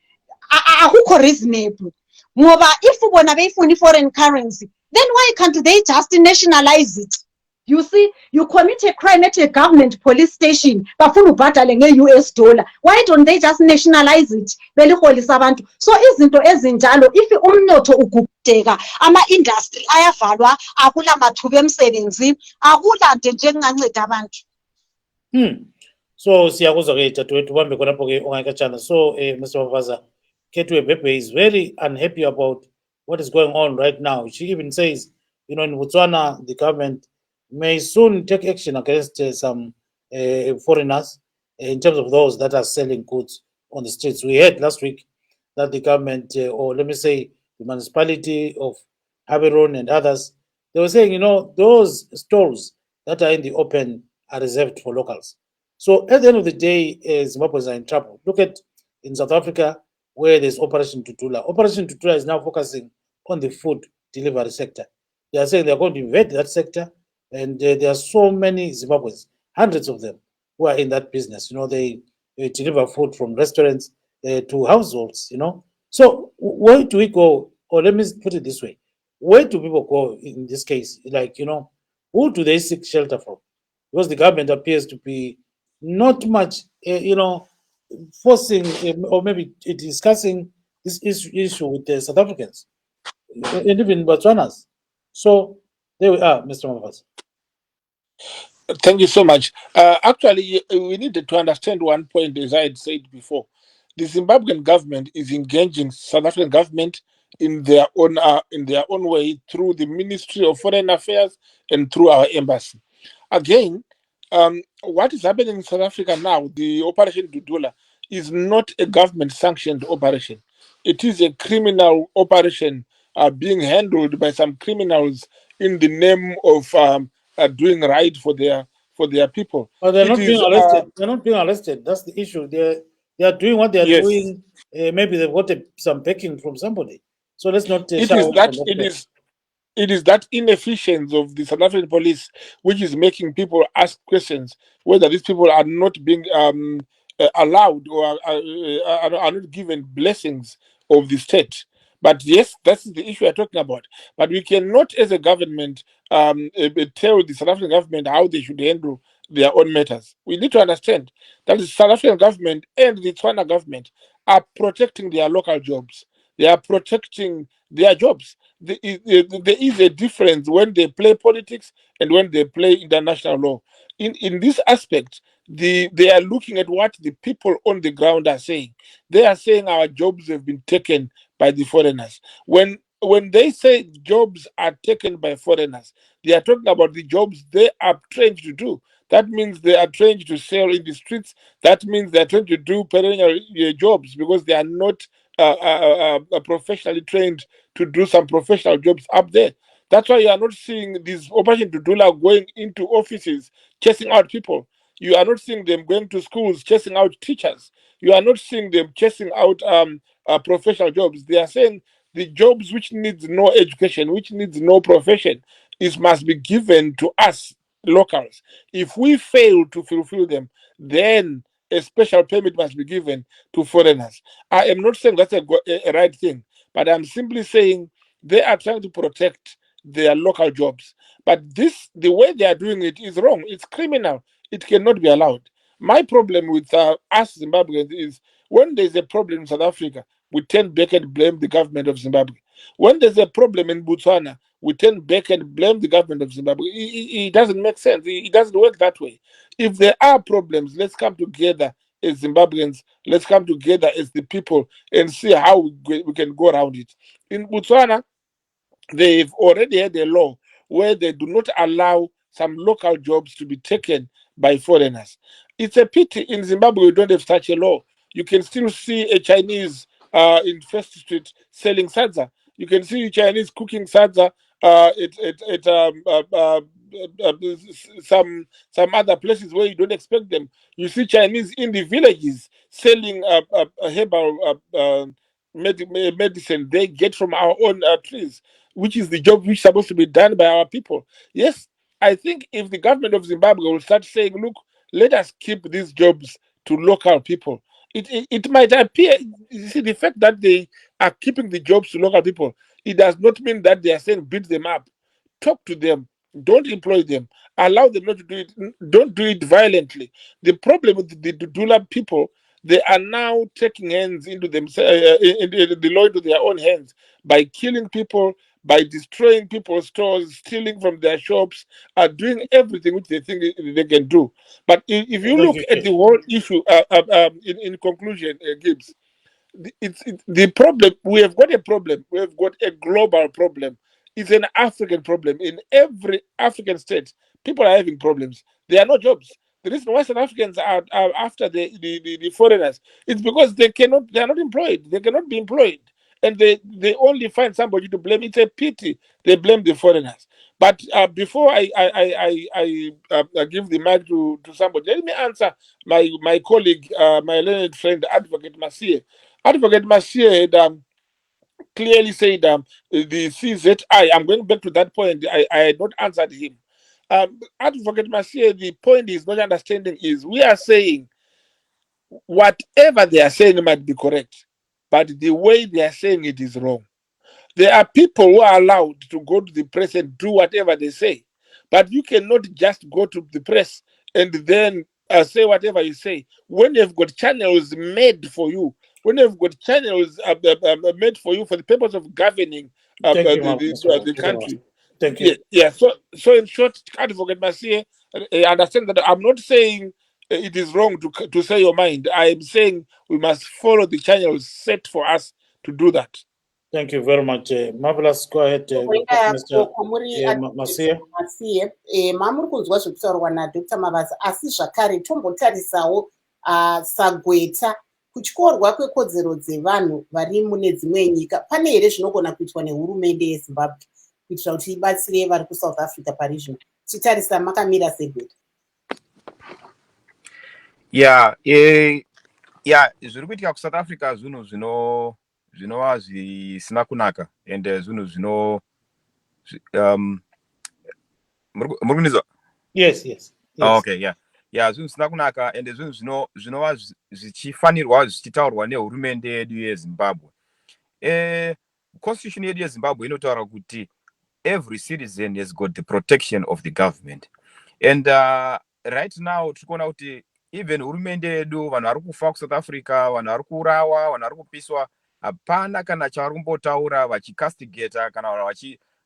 Speaker 4: akukho reasonable. Ngoba if bona beyifuna i-foreign currency, then why can't they just nationalize it? You see, you commit a crime at a government police station, bafuna ubhadale nge-US dollar. Why don't they just nationalize it? Beliholisa abantu. So izinto ezinjalo, if umnotho ugugudeka, ama-industry ayavalwa, akula mathuba emsebenzi, akula nto nje enganceda abantu.
Speaker 1: So siyakuzwa ke dadewethu bambe khonapho ke ongayikatshana. So Mr. Mavaza, Khethiwe Bhebhe is very unhappy about what is going on right now. She even says, in Botswana, the government may soon take action against some foreigners in terms of those that are selling goods on the streets. We heard last week that the government, or let me say the municipality of Haberon and others, they were saying, those stalls that are in the open are reserved for locals. So at the end of the day, Zimbabweans are in trouble. Look at in South Africa, where there's Operation Dudula. Operation Dudula is now focusing on the food delivery sector. They are saying they're going to invade that sector. And there are so many Zimbabweans, hundreds of them, who are in that business. They deliver food from restaurants to households, So where do we go? Or let me put it this way. Where do people go in this case? Like, who do they seek shelter from? Because the government appears to be not much, forcing or maybe discussing this issue with the South Africans and even Botswanas. So there we are, Mr. Mavaza.
Speaker 3: Thank you so much. Actually, we needed to understand one point, as I had said before. The Zimbabwean government is engaging South African government in their own way through the Ministry of Foreign Affairs and through our embassy. Again, what is happening in South Africa now, the Operation Dudula, is not a government-sanctioned operation. It is a criminal operation being handled by some criminals in the name of doing right for their people.
Speaker 1: But they're not being arrested. They're not being arrested. That's the issue. They are doing what they are doing. Maybe they've got some backing from somebody. So let's not.
Speaker 3: It is that inefficiency of the South African police which is making people ask questions whether these people are not being allowed or are not given blessings of the state. But yes, that's the issue we're talking about. But we cannot, as a government, tell the South African government how they should handle their own matters. We need to understand that the South African government and the Botswana government are protecting their local jobs. They are protecting their jobs. There is a difference when they play politics and when they play international law. in this aspect, they are looking at what the people on the ground are saying. They are saying our jobs have been taken by the foreigners. When they say jobs are taken by foreigners, they are talking about the jobs they are trained to do. That means they are trained to sell in the streets. That means they are trained to do perennial jobs because they are not professionally trained to do some professional jobs up there. That's why you are not seeing this Operation Dudula going into offices, chasing out people. You are not seeing them going to schools, chasing out teachers. You are not seeing them chasing out professional jobs. They are saying the jobs which needs no education, which needs no profession, must be given to us locals. If we fail to fulfill them, then a special permit must be given to foreigners. I am not saying that's a right thing, but I'm simply saying they are trying to protect their local jobs. But the way they are doing it is wrong. It's criminal. It cannot be allowed. My problem with us Zimbabweans is when there's a problem in South Africa, we turn back and blame the government of Zimbabwe. When there's a problem in Botswana, we turn back and blame the government of Zimbabwe. It doesn't make sense. It doesn't work that way. If there are problems, let's come together as Zimbabweans. Let's come together as the people and see how we can go around it. In Botswana, they've already had a law where they do not allow some local jobs to be taken by foreigners. It's a pity in Zimbabwe we don't have such a law. You can still see a Chinese in First Street selling sadza. You can see Chinese cooking sadza at some other places where you don't expect them. You see Chinese in the villages selling herbal medicine they get from our own trees, which is the job which is supposed to be done by our people. Yes, I think if the government of Zimbabwe will start saying, look, let us keep these jobs to local people, it might appear, you see, the fact that they are keeping the jobs to local people, it does not mean that they are saying beat them up. Talk to them. Don't employ them. Allow them not to do it. Don't do it violently. The problem with the Dudula people, they are now taking hands into themselves, the law into their own hands by killing people, by destroying people's stores, stealing from their shops, are doing everything which they think they can do. But if you look at the whole issue, in conclusion, Gibbs, the problem, we have got a problem. We have got a global problem. It's an African problem. In every African state, people are having problems. There are no jobs. The reason why South Africans are after the foreigners, it's because they are not employed. They cannot be employed. And they only find somebody to blame. It's a pity they blame the foreigners. But before I give the mic to somebody, let me answer my colleague, my learned friend, Advocate Masiye. Advocate Masiye had clearly said the CZI. I'm going back to that point. I had not answered him. Advocate Masiye, the point is not understanding is we are saying whatever they are saying might be correct, but the way they are saying it is wrong. There are people who are allowed to go to the press and do whatever they say, but you cannot just go to the press and then say whatever you say when you've got channels made for you, when you've got channels made for you for the purpose of governing the country.
Speaker 1: Thank you.
Speaker 3: Yeah. So in short, Advocate Masiye, understand that I'm not saying it is wrong to say your mind. I am saying we must follow the channels set for us to do that.
Speaker 1: Thank you very much. Marvelous. Go ahead, Mr. Masiye.
Speaker 2: Mamuri kunzwa zvekutaurwa naDr. Mavaza, asi zvakare tombotarisawo sagweta kutyorwa kwekodzero dzevanhu vari mune dzimwe nyika. Pane here zvinogona kuitwa nehurumende yeZimbabwe kuitira kuti ibatsire vari kuSouth Africa pari zvino? Titarisa makamira segweta.
Speaker 5: Zviri kuitika kuSouth Africa zvinhu zvinova zvisina kunaka ende zvinhu zvino muri kunizwa?
Speaker 1: Yes.
Speaker 5: Okay, zvinhu zvisina kunaka ende zvinhu zvinova zvichifanirwa zvichitaurwa nehurumende yedu yeZimbabwe. Constitution yedu yeZimbabwe inotaura kuti every citizen has got the protection of the government. And right now tikuona kuti even hurumende yedu, vanhu vari kufa kuSouth Africa, vanhu vari kurawa, vanhu vari kupiswa, hapana kana chavari kumbotaura vachicastigata kana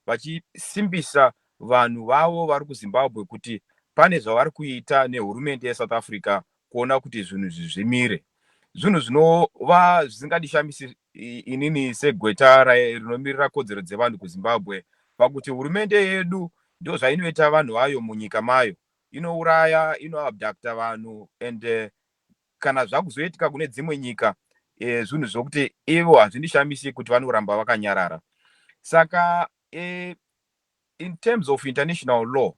Speaker 5: vachisimbisa vanhu vavo vari kuZimbabwe kuti pane zvavari kuita nehurumende yeSouth Africa kuona kuti zvinhu zvimire. Zvinhu zvinova zvisingandishamisi inini segweta rinomirira kodzero dzevanhu kuZimbabwe pakuti hurumende yedu ndo zvainoita vanhu vayo munyika mayo, inouraya, inoabducta vanhu, and kana zvakuzoitika kune dzimwe nyika zvinhu zvokuti ivo hazvindishamisi kuti vanoramba vakanyarara. Saka in terms of international law,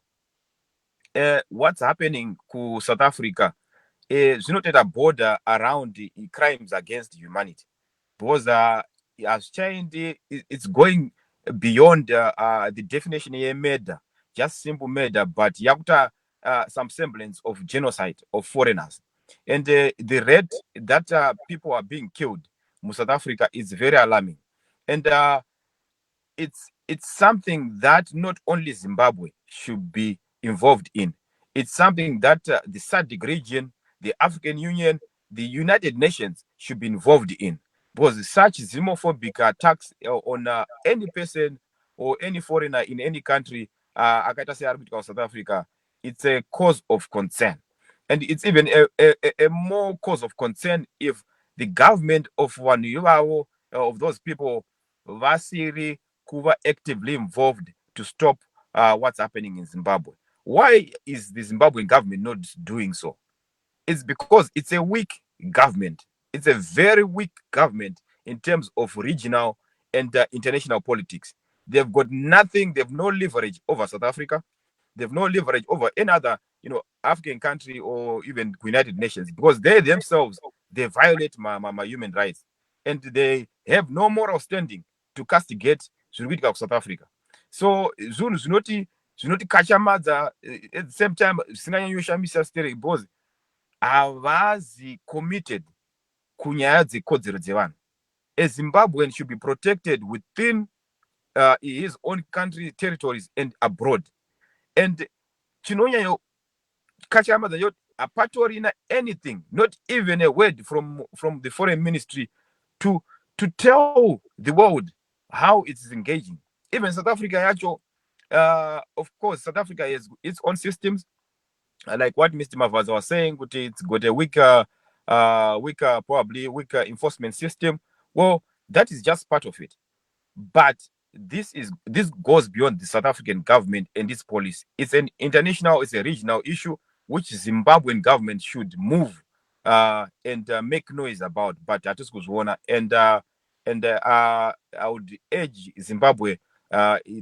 Speaker 5: what's happening ku South Africa zvinotoita border around crimes against humanity, because as chained, it's going beyond the definition of murder, just simple murder, but yakuta some semblance of genocide of foreigners. And the rate that people are being killed in South Africa is very alarming. And it's something that not only Zimbabwe should be involved in. It's something that the SADC region, the African Union, the United Nations should be involved in. Because such xenophobic attacks on any person or any foreigner in any country, South Africa, it's a cause of concern. And it's even a more cause of concern if the government of of those people, Vasiri, Kuva, actively involved to stop what's happening in Zimbabwe. Why is the Zimbabwean government not doing so? It's because it's a weak government. It's a very weak government in terms of regional and international politics. They've got nothing. They've no leverage over South Africa. They've no leverage over any other, African country or even United Nations, because they themselves, they violate my human rights, and they have no moral standing to castigate South Africa. So zvinhu zvinoti kachamadza at the same time zvisinganyanyoshamisa stere because havazi committed kunyaya dzekodzero dzevanhu. A Zimbabwean should be protected within his own country territories and abroad. And chinonyanyo kachamadza yoti apatorina anything, not even a word from the foreign ministry to tell the world how it is engaging. Even South Africa yacho, of course, South Africa has its own systems, like what Mr. Mavaza was saying, it's got a weaker enforcement system. Well, that is just part of it. But this goes beyond the South African government and its policy. It's an international, it's a regional issue which the Zimbabwean government should move and make noise about. But I would urge Zimbabwe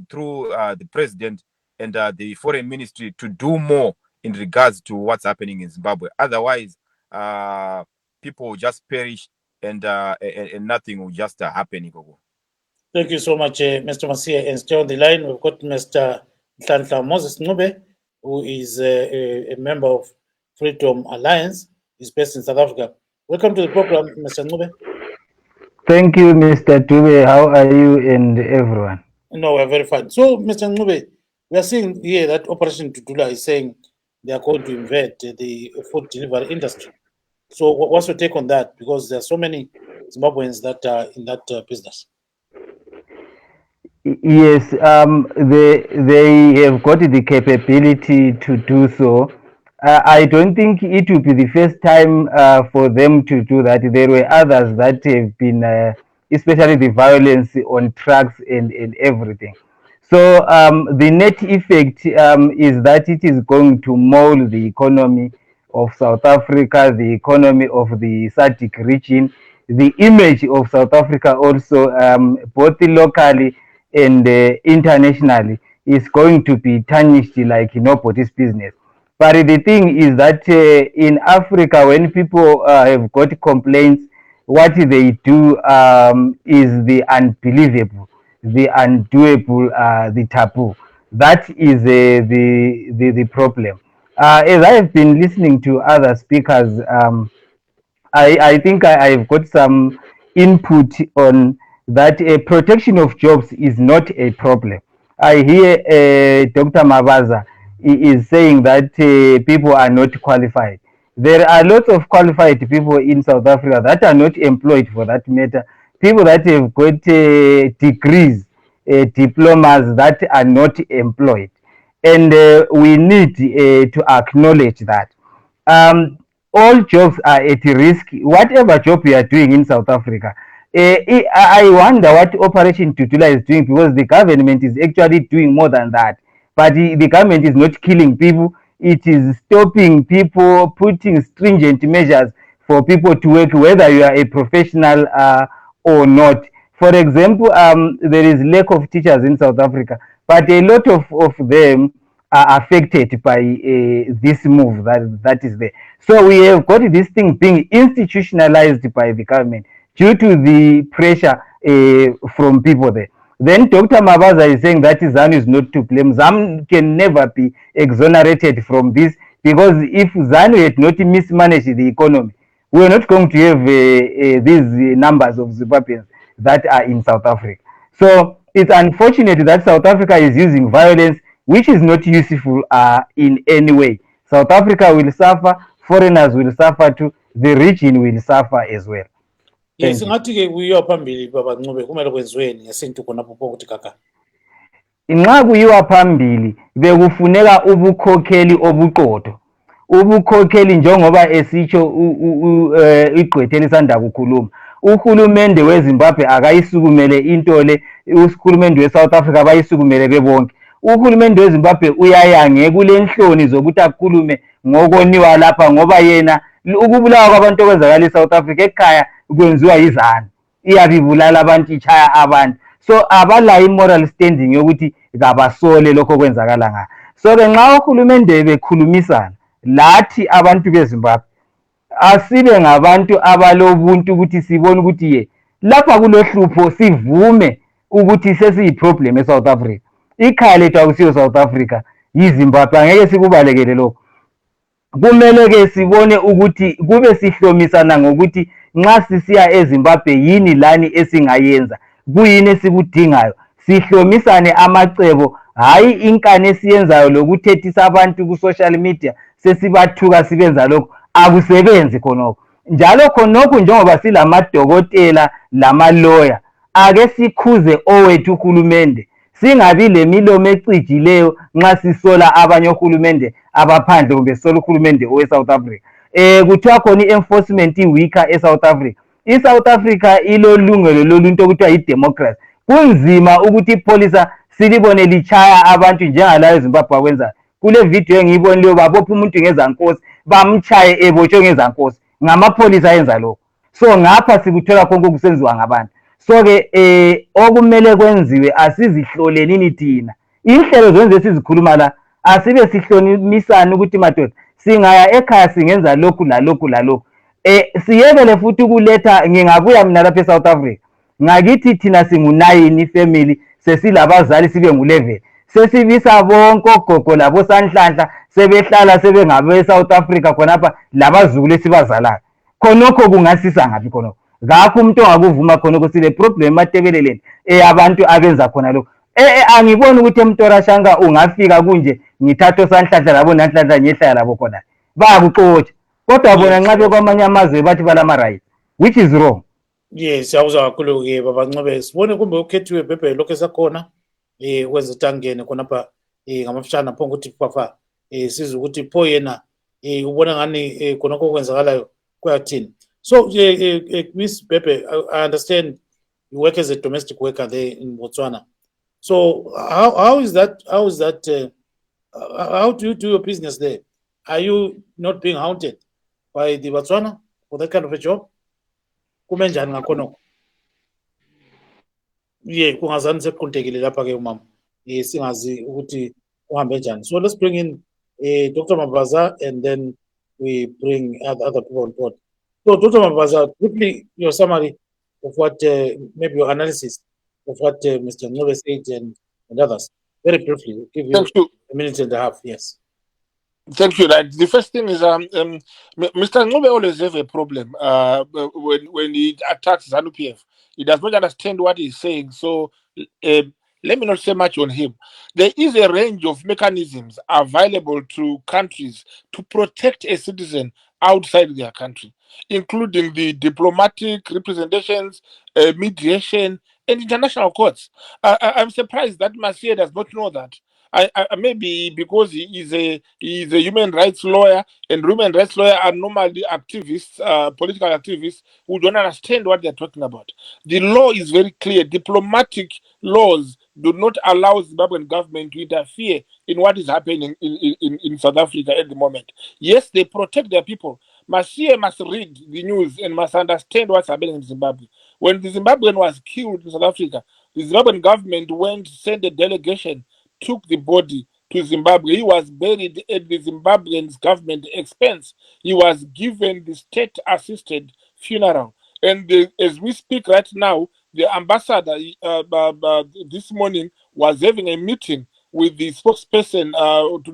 Speaker 5: through the president and the foreign ministry to do more in regards to what's happening in Zimbabwe. Otherwise, people will just perish and nothing will just happen.
Speaker 1: Thank you so much, Mr. Masiye. And stay on the line. We've got Mr. Nhlanhla Moses Ncube, who is a member of Freedom Alliance. He's based in South Africa. Welcome to the program, Mr. Ncube.
Speaker 6: Thank you, Mr. Dube. How are you and everyone?
Speaker 1: No, we're very fine. So, Mr. Ncube, we are seeing here that Operation Dudula is saying they are going to invade the food delivery industry. So, what's your take on that? Because there are so many Zimbabweans that are in that business.
Speaker 6: Yes, they have got the capability to do so. I don't think it will be the first time for them to do that. There were others that have been, especially the violence on trucks and everything. So the net effect is that it is going to mold the economy of South Africa, the economy of the SADC region, the image of South Africa also, both locally and internationally, is going to be tarnished like nobody's business. But the thing is that in Africa, when people have got complaints, what they do is the unbelievable, the undoable, the taboo. That is the problem. As I have been listening to other speakers, I think I've got some input on that. Protection of jobs is not a problem. I hear Dr. Mavaza is saying that people are not qualified. There are lots of qualified people in South Africa that are not employed, for that matter. People that have got degrees, diplomas that are not employed. and we need to acknowledge that. All jobs are at risk, whatever job you are doing in South Africa. I wonder what Operation Dudula is doing, because the government is actually doing more than that. But the government is not killing people, it is stopping people, putting stringent measures for people to work, whether you are a professional or not. For example, there is lack of teachers in South Africa, but a lot of them are affected by this move that is there. So we have got this thing being institutionalized by the government due to the pressure from people there. Then Dr. Mavaza is saying that Zanu is not to blame. Zanu can never be exonerated from this, because if Zanu had not mismanaged the economy, we are not going to have these numbers of Zimbabweans that are in South Africa. So it's unfortunate that South Africa is using violence, which is not useful in any way. South Africa will suffer, foreigners will suffer too, the region will suffer as well.
Speaker 1: Yes, ngathi ke kuyiwa phambili baba Ncube kumele kwenziweni ngesintu khonapho ukuthi kaka.
Speaker 6: Nxa kuyiwa phambili bekufuneka ubukhokheli obuqotho. Ubukhokheli njengoba esitsho igqwethe lisanda kukhuluma. Uhulumende weZimbabwe akayisukumele into le, uhulumende weSouth Africa bayisukumele bebonke. Uhulumende weZimbabwe uyayange kule nhloni zokuthi akhulume ngokoniwa lapha, ngoba yena ukubulawa kwabantu okwenzakala eSouth Africa ekhaya kwenziwa yizanu, iyabibulala abantu, ichaya abantu. So abalayo moral standing yokuthi kabasole lokho kwenzakala ngayo. So ke nxa uhulumende bekhulumisana lathi abantu beZimbabwe, asibe ngabantu abalobuntu ukuthi sibone ukuthi ye lapha kulohlupho, sivume ukuthi sesiyiproblem eSouth Africa. Ikhaya lethu akusiyo South Africa, yiZimbabwe, angeke sikubalekele lokho. Kumele ke sibone ukuthi kube sihlomisana ngokuthi nxa sisiya eZimbabwe yini lani esingayenza, kuyini esikudingayo, sihlomisane amacebo, hayi inkani esiyenzayo lokuthethisa abantu ku social media sesibathuka sibenza lokho, akusebenzi khonokho. Njalo khonokho njengoba silamadokotela lamaloya, ake sikhuze owethu uhulumende, singabi lemilomo ecijileyo nxa sisola abanye ohulumende abaphandle kumbe sola uhulumende oweSouth Africa. Kuthiwa khona i-enforcement weaker eSouth Africa. ISouth Africa ilolungelo loluntu okuthiwa yi-democracy. Kunzima ukuthi ipholisa silibone lichaya abantu njengalayo eZimbabwe akwenzayo. Kule video engiyibonileyo babopha umuntu ngezankosi, bamchaye ebotshwe ngezankosi, ngamapholisa ayenza lokho. So ngapha sikuthola konke okusenziwa ngabantu. So ke okumele kwenziwe asizihlolenini thina. Inhlelo zonke esizikhuluma la asibe sihlomisana ukuthi madoda singaya ekhaya singenza lokhu lalokhu lalokhu. Siyekele futhi ukuletha, ngingabuya mina lapha eSouth Africa. Ngakithi thina singu9 family, sesilabazali sibe ngu11. Sesibisa bonke ogogo labo sanhlanhla sebehlala sebengabe eSouth Africa khonapha labazukulu esibazalayo. Khonokho kungasisa ngapi khonokho? Ngakho umuntu ongakuvuma khonokho sile problem ematebeleleni abantu abenza khona lokho. Angiboni ukuthi eMtorashanga ungafika kunje ngithatho sanhlanhla labo nanhlanhla ngehlala labo khona. Bayakuxotsha. Kodwa bona nxa bekwamanye amazwe bathi balama rights, which is wrong.
Speaker 1: Yes, siyawuzwa kakhulu ke baba Ncube. Sibone kumbe uKhethiwe Bhebhe lokho esakhona kwenza utangene khonapha ngamafishana phongo ukuthi phafa sizwe ukuthi pho yena ubona ngani khonokho kwenzakalayo kuyathini. So Miss Bhebhe, I understand you work as a domestic worker there in Botswana. So how is that how do you do your business there? Are you not being haunted by the Botswana for that kind of a job? Kumenjani ngakhona? Kungazani sekuqontekile lapha ke umama. Singazi ukuthi uhambe njani. So let's bring in Dr. Mavaza and then we bring other people on board. So Dr. Mavaza, quickly your summary of what maybe your analysis of what Mr. Ncube said and others. Very briefly, we'll give you a minute and a half. Yes.
Speaker 3: Thank you. Right. The first thing is Mr. Ncube always have a problem when he attacks Zanu PF. He does not understand what he's saying. So let me not say much on him. There is a range of mechanisms available to countries to protect a citizen outside their country, including the diplomatic representations, mediation, and international courts. I'm surprised that Masiye does not know that. Maybe because he is a human rights lawyer, and human rights lawyers are normally activists, political activists who don't understand what they're talking about. The law is very clear. Diplomatic laws do not allow Zimbabwean government to interfere in what is happening in South Africa at the moment. Yes, they protect their people. Masiye must read the news and must understand what's happening in Zimbabwe. When the Zimbabwean was killed in South Africa, the Zimbabwean government sent a delegation, took the body to Zimbabwe. He was buried at the Zimbabwean government expense. He was given the state-assisted funeral. And as we speak right now, the ambassador this morning was having a meeting with the spokesperson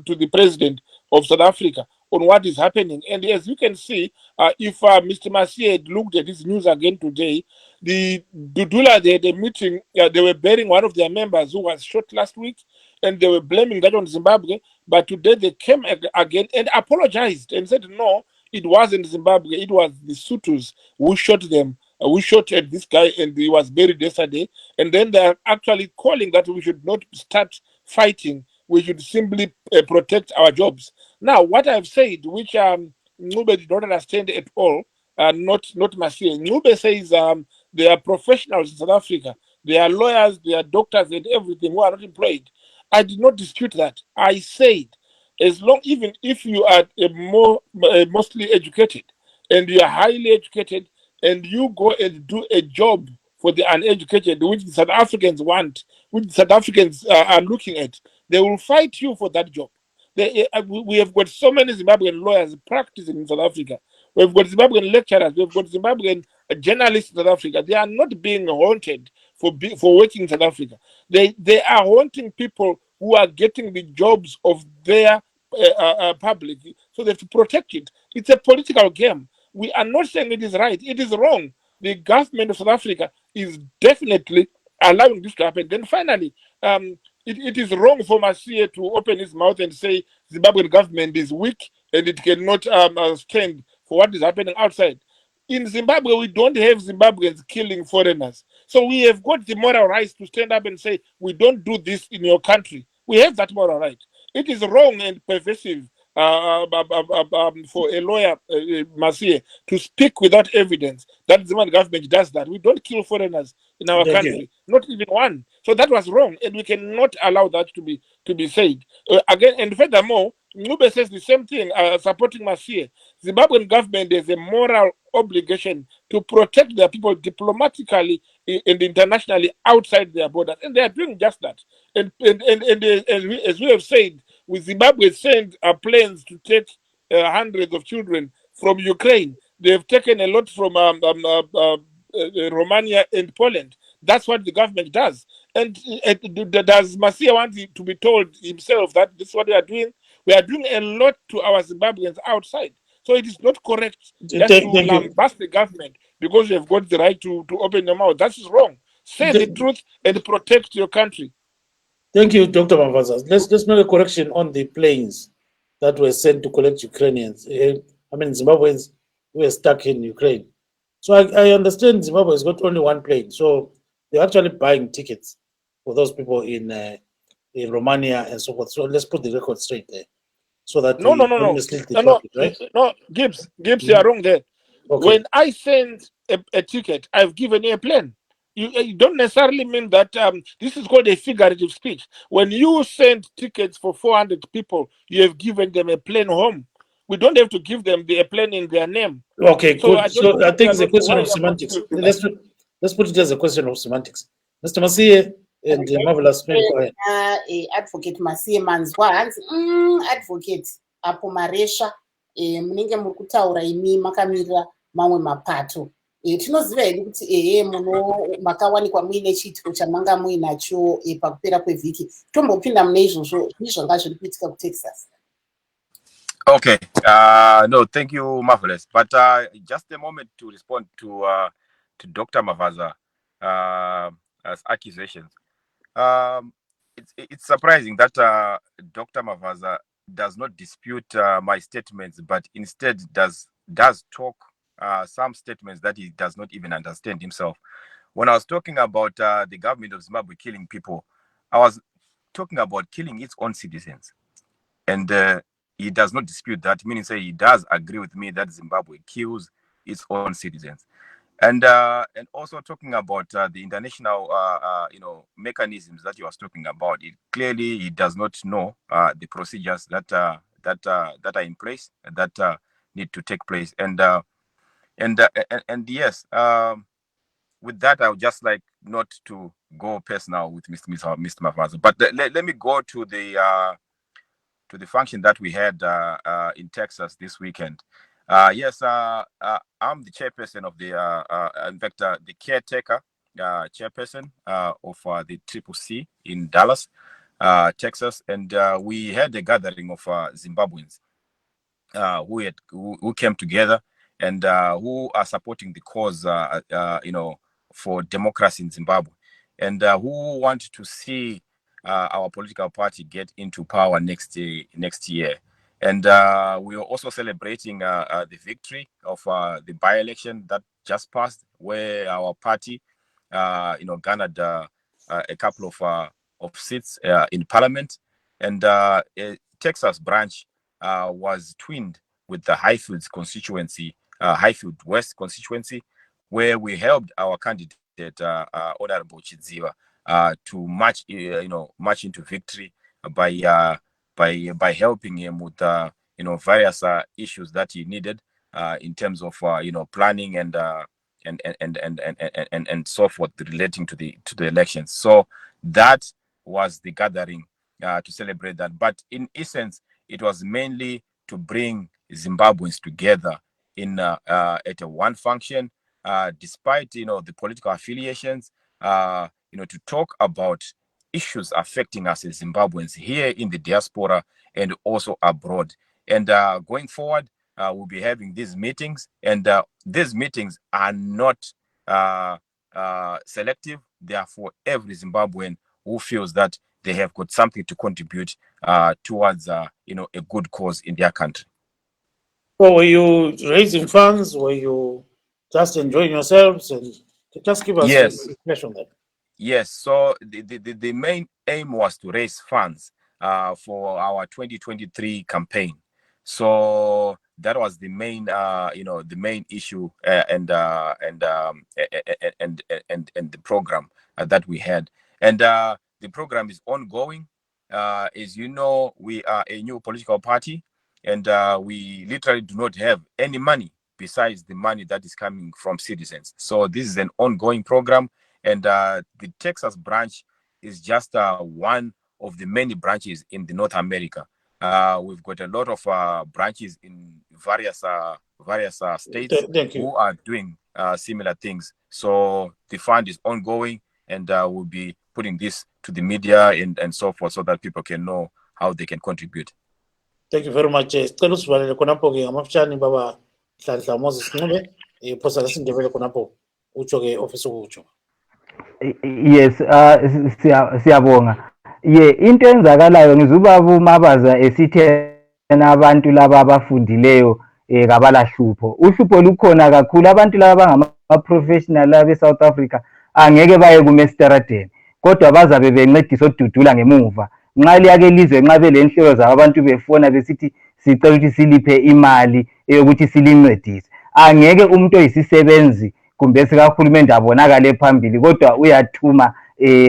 Speaker 3: to the president of South Africa on what is happening. And as you can see, if Mr. Masiye had looked at this news again today, the Dudula, they had a meeting, they were burying one of their members who was shot last week, and they were blaming that on Zimbabwe. But today they came again and apologized and said, no, it wasn't Zimbabwe, it was the Sutus who shot them. We shot at this guy and he was buried yesterday. And then they are actually calling that we should not start fighting. We should simply protect our jobs. Now, what I've said, which Ncube did not understand at all, not Masiye. Ncube says they are professionals in South Africa. They are lawyers, they are doctors and everything who are not employed. I did not dispute that. I said, as long, even if you are mostly educated and you are highly educated and you go and do a job for the uneducated, which the South Africans want, which the South Africans are looking at, they will fight you for that job. We have got so many Zimbabwean lawyers practicing in South Africa. We've got Zimbabwean lecturers. We've got Zimbabwean journalists in South Africa. They are not being haunted for working in South Africa. They are haunting people who are getting the jobs of their public. So they have to protect it. It's a political game. We are not saying it is right. It is wrong. The government of South Africa is definitely allowing this to happen. Then finally, it is wrong for Masiye to open his mouth and say Zimbabwean government is weak and it cannot stand for what is happening outside. In Zimbabwe, we don't have Zimbabweans killing foreigners. So we have got the moral right to stand up and say, we don't do this in your country. We have that moral right. It is wrong and pervasive for a lawyer, Masiye, to speak without evidence that the Zimbabwean government does that. We don't kill foreigners in our country, not even one. So that was wrong, and we cannot allow that to be said. Again, and furthermore, Ncube says the same thing, supporting Masiye. Zimbabwean government has a moral obligation to protect their people diplomatically and internationally outside their borders, and they are doing just that. And as we have said, with Zimbabwe sent planes to take hundreds of children from Ukraine. They have taken a lot from Romania and Poland. That's what the government does. And does Masiye want to be told himself that this is what we are doing? We are doing a lot to our Zimbabweans outside. So it is not correct just to lambast the government because you have got the right to open your mouth. That is wrong. Say the truth and protect your country.
Speaker 1: Thank you, Dr. Mavaza. Let's make a correction on the planes that were sent to collect Ukrainians. Zimbabweans who were stuck in Ukraine. So I understand Zimbabwe has got only one plane. So they're actually buying tickets for those people in Romania and so forth. So let's put the record straight there. So that
Speaker 3: No,
Speaker 1: right?
Speaker 3: No, Gibbs, you are wrong there.
Speaker 1: Okay.
Speaker 3: When I send a ticket, I've given you a plane. You don't necessarily mean that this is called a figurative speech. When you send tickets for 400 people, you have given them a plane home. We don't have to give them a plane in their name.
Speaker 1: Okay,
Speaker 3: so
Speaker 1: good.
Speaker 3: I
Speaker 1: think it's a question of semantics. Let's put it as a question of semantics. Mr. Masiye and Marvelous.
Speaker 2: Advocate Masiye manzwa hanzi advocate apo maresha munenge muri kutaura imi makamirira mamwe mapato tinoziva here kuti makawanikwa muine chiitiko chamanga muinacho pakupera kwevhiki tombopinda mune izvozvo zvanga zviri kuitika kuTexas.
Speaker 5: Okay. No, thank you, Marvelous. But just a moment to respond to Dr. Mavaza's accusations. It's surprising that Dr. Mavaza does not dispute my statements, but instead does talk some statements that he does not even understand himself. When I was talking about the government of Zimbabwe killing people, I was talking about killing its own citizens. And he does not dispute that, meaning say he does agree with me that Zimbabwe kills its own citizens. And also talking about the international mechanisms that he was talking about. It clearly he does not know the procedures that are in place that need to take place. And yes, with that, I would just like not to go personal with Mr. Mavaza, but let me go to the function that we had in Texas this weekend. Yes, I'm the chairperson of the, in fact, the caretaker chairperson of the CCC in Dallas, Texas, and we had a gathering of Zimbabweans who came together and who are supporting the cause, for democracy in Zimbabwe, and who want to see our political party get into power next year. And we are also celebrating the victory of the by-election that just passed, where our party, garnered a couple of seats in parliament, and a Texas branch was twinned with the Highfield constituency, Highfield West constituency, where we helped our candidate, Honorable Chidziva, to march into victory by helping him with various issues that he needed in terms of planning and so forth relating to the elections. So that was the gathering to celebrate that. But in essence, it was mainly to bring Zimbabweans together in at a one function, despite the political affiliations, to talk about issues affecting us as Zimbabweans here in the diaspora and also abroad. And going forward, we'll be having these meetings, and these meetings are not selective. They are for every Zimbabwean who feels that they have got something to contribute towards a good cause in their country.
Speaker 1: So were you raising funds? Were you just enjoying yourselves? And just give us
Speaker 5: Yes.
Speaker 1: information on that.
Speaker 5: Yes, so the main aim was to raise funds for our 2023 campaign. So that was the main, the main issue and the program that we had. And the program is ongoing. As you know, we are a new political party, and we literally do not have any money besides the money that is coming from citizens. So this is an ongoing program. And the Texas branch is just one of the many branches in the North America. We've got a lot of branches in various states who are doing similar things. So the fund is ongoing, and we'll be putting this to the media and so forth, so that people can know how they can contribute.
Speaker 1: Thank you very much. Sicela usivalele khonapho ke ngamafutshane baba Nhlanhla Moses Ncube iphosa lesindebele khonapho utsho ke office ukutsho.
Speaker 6: Yes, siyabonga. Into enzakalayo ngizubaba uMabaza esithe abantu laba abafundileyo kabalahlupho. Uhlupho lukhona kakhulu. Abantu laba bangama-professional abe South Africa angeke baye kumesteradeni, kodwa bazabe bencedisa odudula ngemuva. Nxa liyake lizwe nxa belenhlelo zabo abantu befona besithi sicela ukuthi siliphe imali yokuthi silincedise. Angeke umuntu oyisisebenzi kumbe sikahulumende abonakale phambili, kodwa uyathuma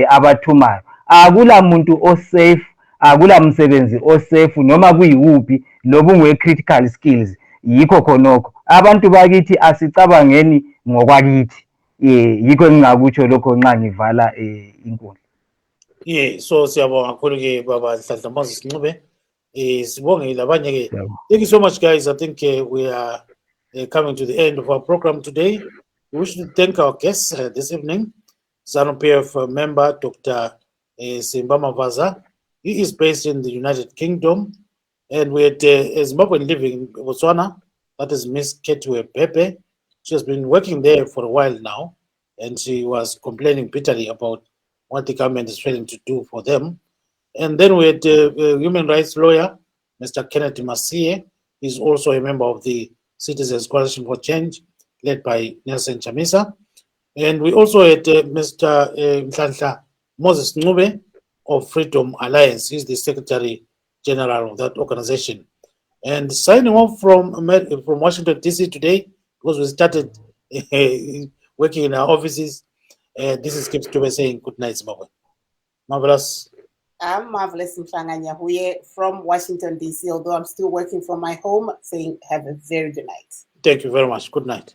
Speaker 6: abathumayo. Akula muntu osafe, akula msebenzi osafe noma kuyiwuphi loba ungue-critical skills. Yikho khonokho abantu bakithi asicabangeni ngokwakithi. Yikho engingakutsho lokho nxa ngivala inkundla.
Speaker 1: So siyabonga kakhulu ke baba Nhlanhla Moses Ncube. Sibonge labanye ke. Thank you so much, guys. I think we are coming to the end of our program today. We wish to thank our guests this evening, Zanu PF member Dr. Simba Mavaza. He is based in the United Kingdom, and we had a Zimbabwean living in Botswana, that is Ms. Khethiwe Bhebhe. She has been working there for a while now, and she was complaining bitterly about what the government is failing to do for them. And then we had a human rights lawyer, Mr. Masiye. He's also a member of the Citizens Coalition for Change, led by Nelson Chamisa. And we also had Mr. Nhlanhla Moses Ncube, of Freedom Alliance. He's the Secretary General of that organization. And signing off from Washington, D.C. today, because we started working in our offices, this is Khethiwe saying good night, Zimbabwe. Marvelous.
Speaker 2: I'm Marvelous Nhlanhla Moses from Washington, D.C., although I'm still working from my home, saying have a very good night.
Speaker 1: Thank you very much. Good night.